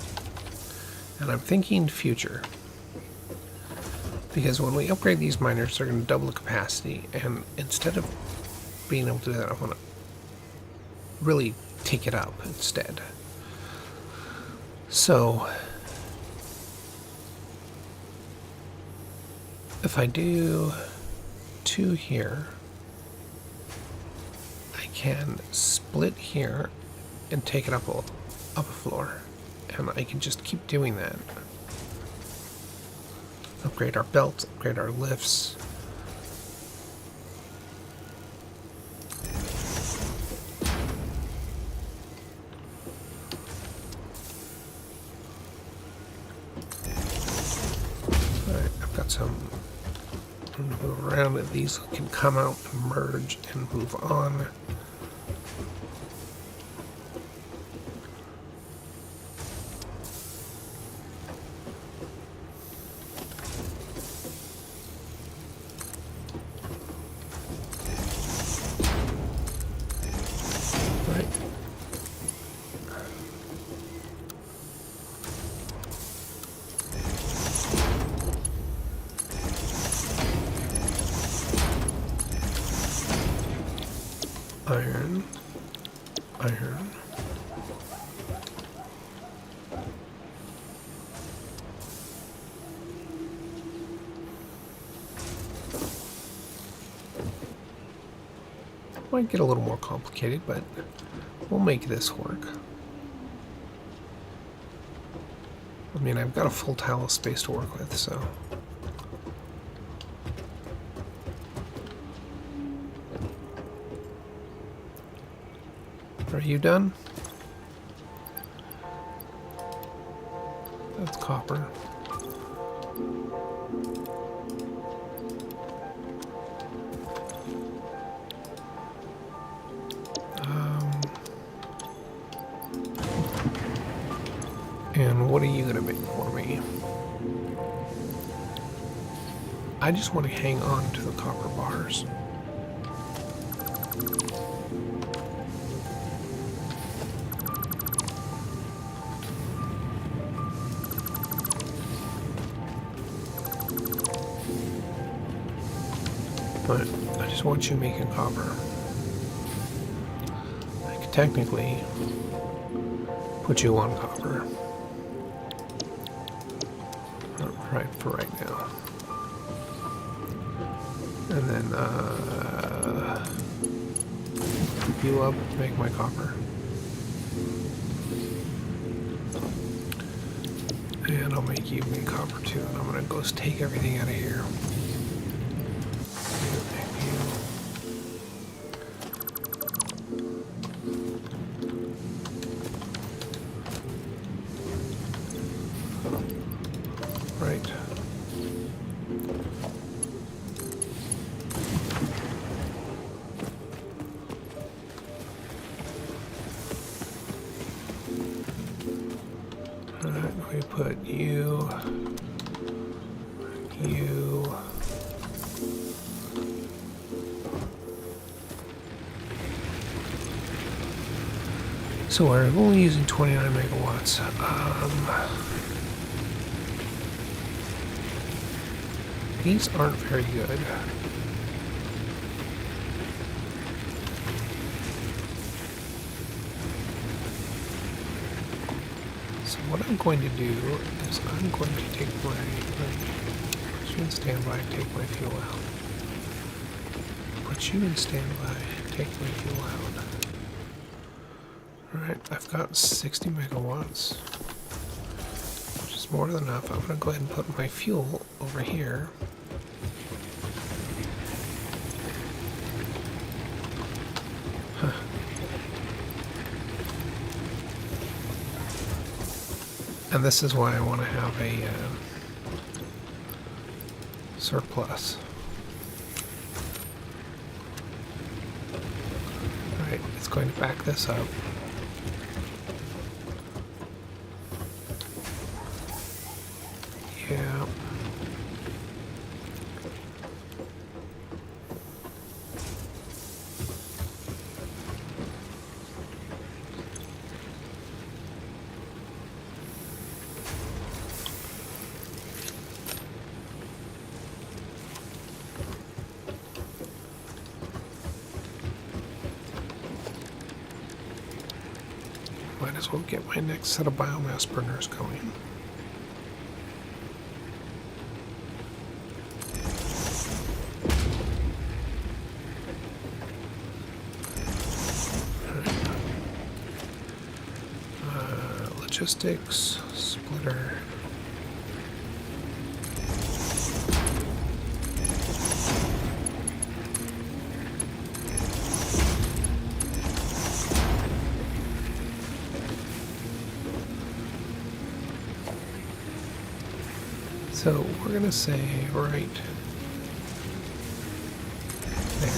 and I'm thinking future, because when we upgrade these miners, they're going to double the capacity, and instead of being able to do that, I want to really take it up instead. So if I do 2 here, I can split here and take it up a floor, and I can just keep doing that. Upgrade our belts, upgrade our lifts. Some move around, and these can come out, merge, and move on. Iron. Iron. Might get a little more complicated, but we'll make this work. I mean, I've got a full tile of space to work with, so. Are you done? That's copper. And what are you going to make for me? I just want to hang on to the copper bars. But I just want you making copper. I could technically put you on copper. Right, for right now. And then, you up, make my copper. And I'll make you make copper too. And I'm gonna go take everything out of here. Right. Alright, we put you. So we're only using 29 megawatts. These aren't very good. So what I'm going to do is I'm going to take my put you in standby, take my fuel out. Put you in standby, take my fuel out. Alright, I've got 60 megawatts, which is more than enough. I'm going to go ahead and put my fuel over here. And this is why I want to have a surplus. Alright, it's going to back this up. Yeah. Might as well get my next set of biomass burners going. Logistics, splitter. So we're going to say right there.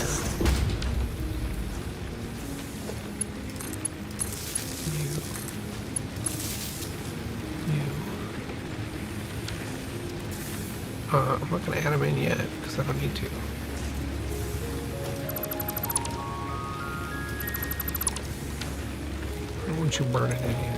I'm not going to add them in yet because I don't need to. I don't want you burning anything.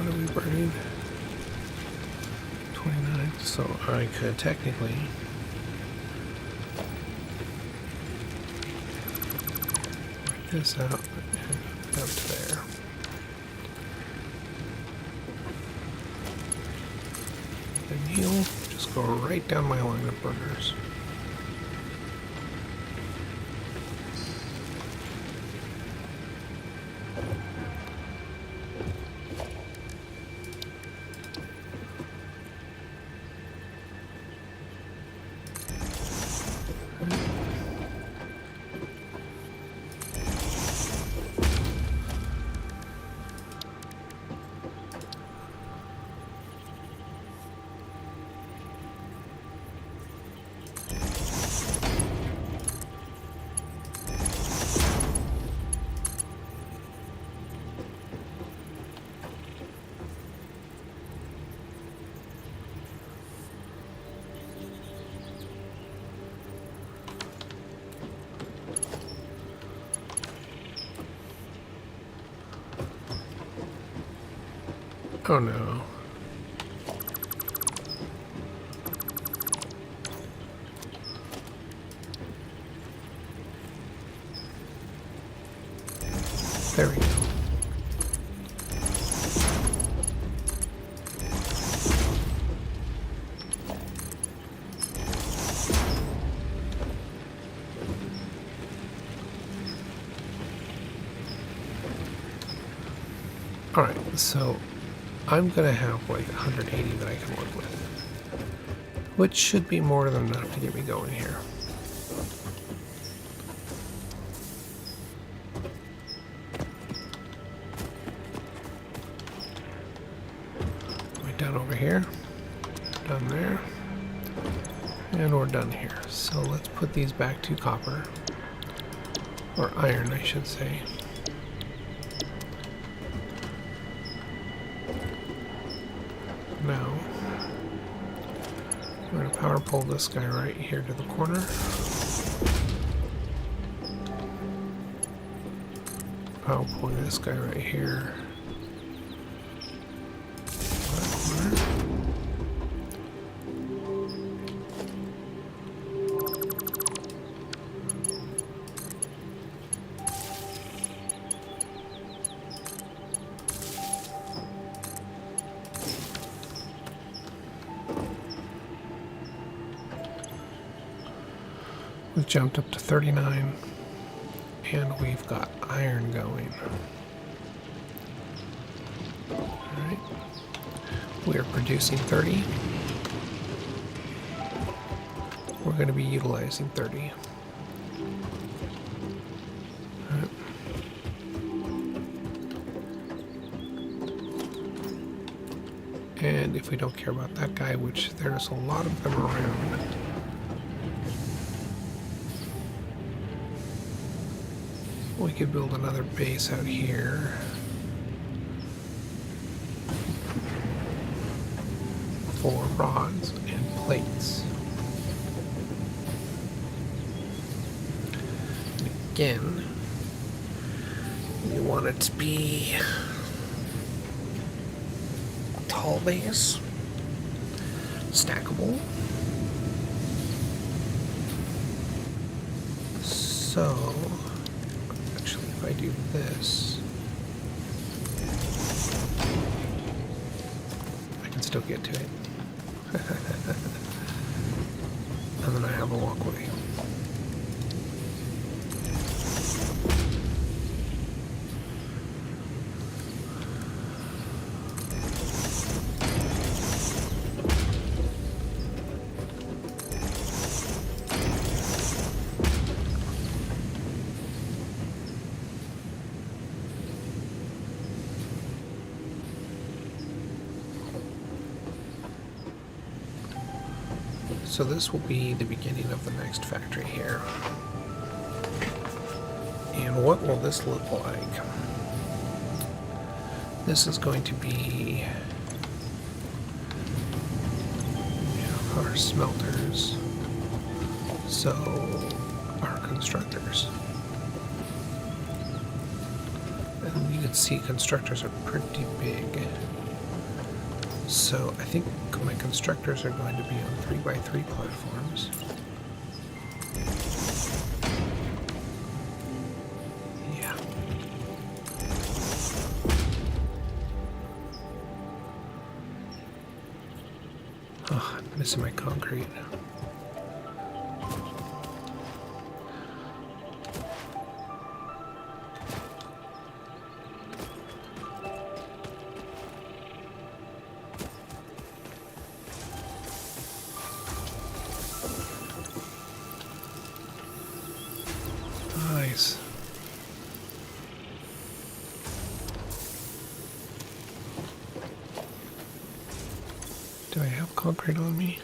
What are we burning? 29. So I could technically work this out and up to there. And he'll just go right down my line of burners. Oh no. There we go. All right, so I'm gonna have like 180 that I can work with, which should be more than enough to get me going here. We're done over here, done there, and we're done here. So let's put these back to copper, or iron, I should say. Now, we're going to power pull this guy right here to the corner. Power pull this guy right here. Corner. We've jumped up to 39, and we've got iron going. Alright. We are producing 30. We're going to be utilizing 30. Alright. And if we don't care about that guy, which there's a lot of them around, we could build another base out here. For rods and plates. And again, we want it to be a tall base, stackable. So if I do this, I can still get to it. And then I have a walkway. So this will be the beginning of the next factory here. And what will this look like? This is going to be our smelters, so our constructors. And you can see constructors are pretty big. So I think my constructors are going to be on 3x3 platforms. Yeah. Oh, I'm missing my concrete. Nice. Do I have concrete on me?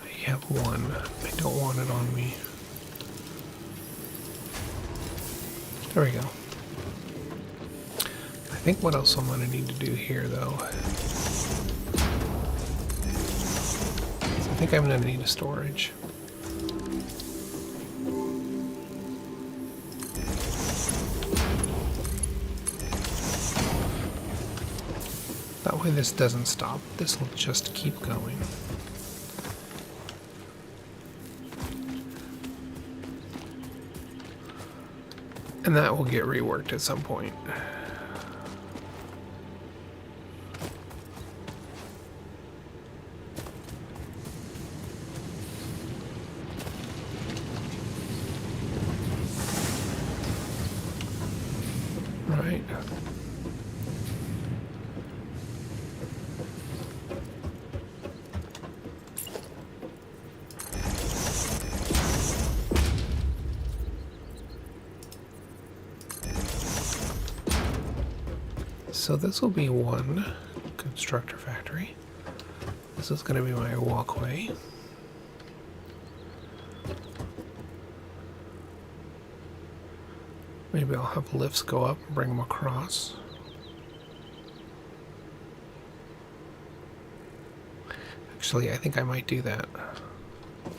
I have one. I don't want it on me. There we go. I think what else I'm going to need to do here, though, is I think I'm going to need a storage. That way this doesn't stop. This will just keep going. And that will get reworked at some point. Right. So this will be one constructor factory. This is going to be my walkway. Maybe I'll have lifts go up and bring them across. Actually, I think I might do that.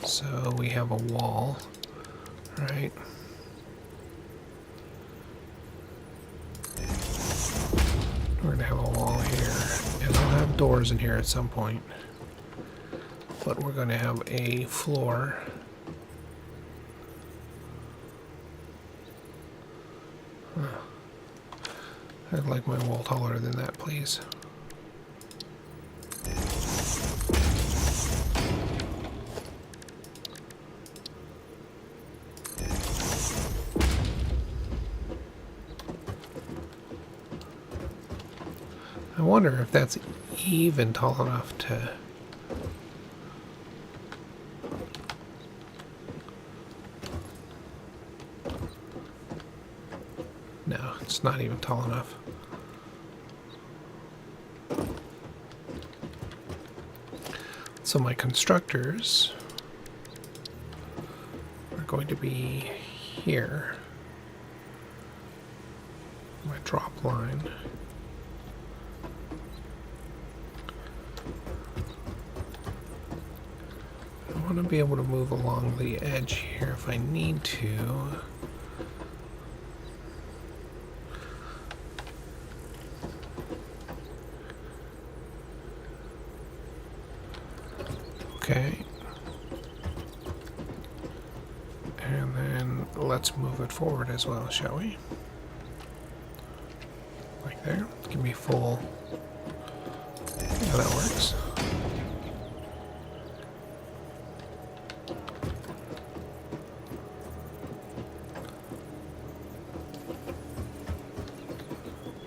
So we have a wall, right? We're going to have a wall here, and I'll have doors in here at some point. But we're going to have a floor. I'd like my wall taller than that, please. I wonder if that's even tall enough to... No, it's not even tall enough. So my constructors are going to be here. My drop line. I want to be able to move along the edge here if I need to. Okay. And then let's move it forward as well, shall we? Like there. Give me full... Yeah, that works.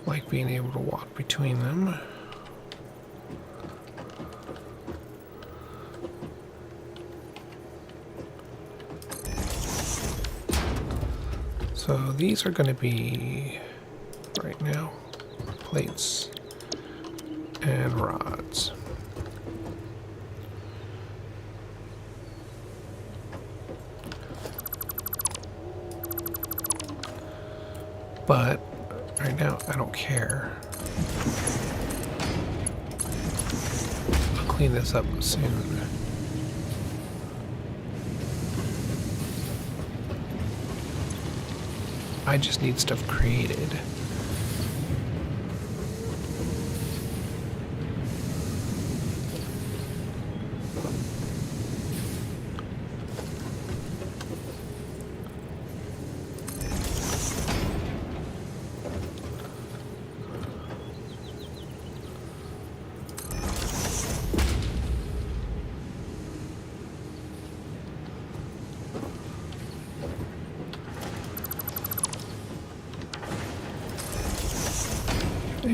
Like being able to walk between them. So these are going to be, right now, plates and rods. But right now, I don't care. I'll clean this up soon. I just need stuff created.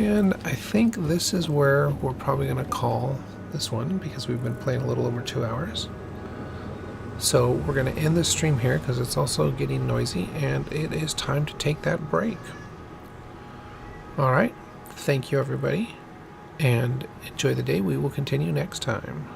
And I think this is where we're probably going to call this one because we've been playing a little over 2 hours. So we're going to end the stream here because it's also getting noisy and it is time to take that break. Alright, thank you everybody and enjoy the day. We will continue next time.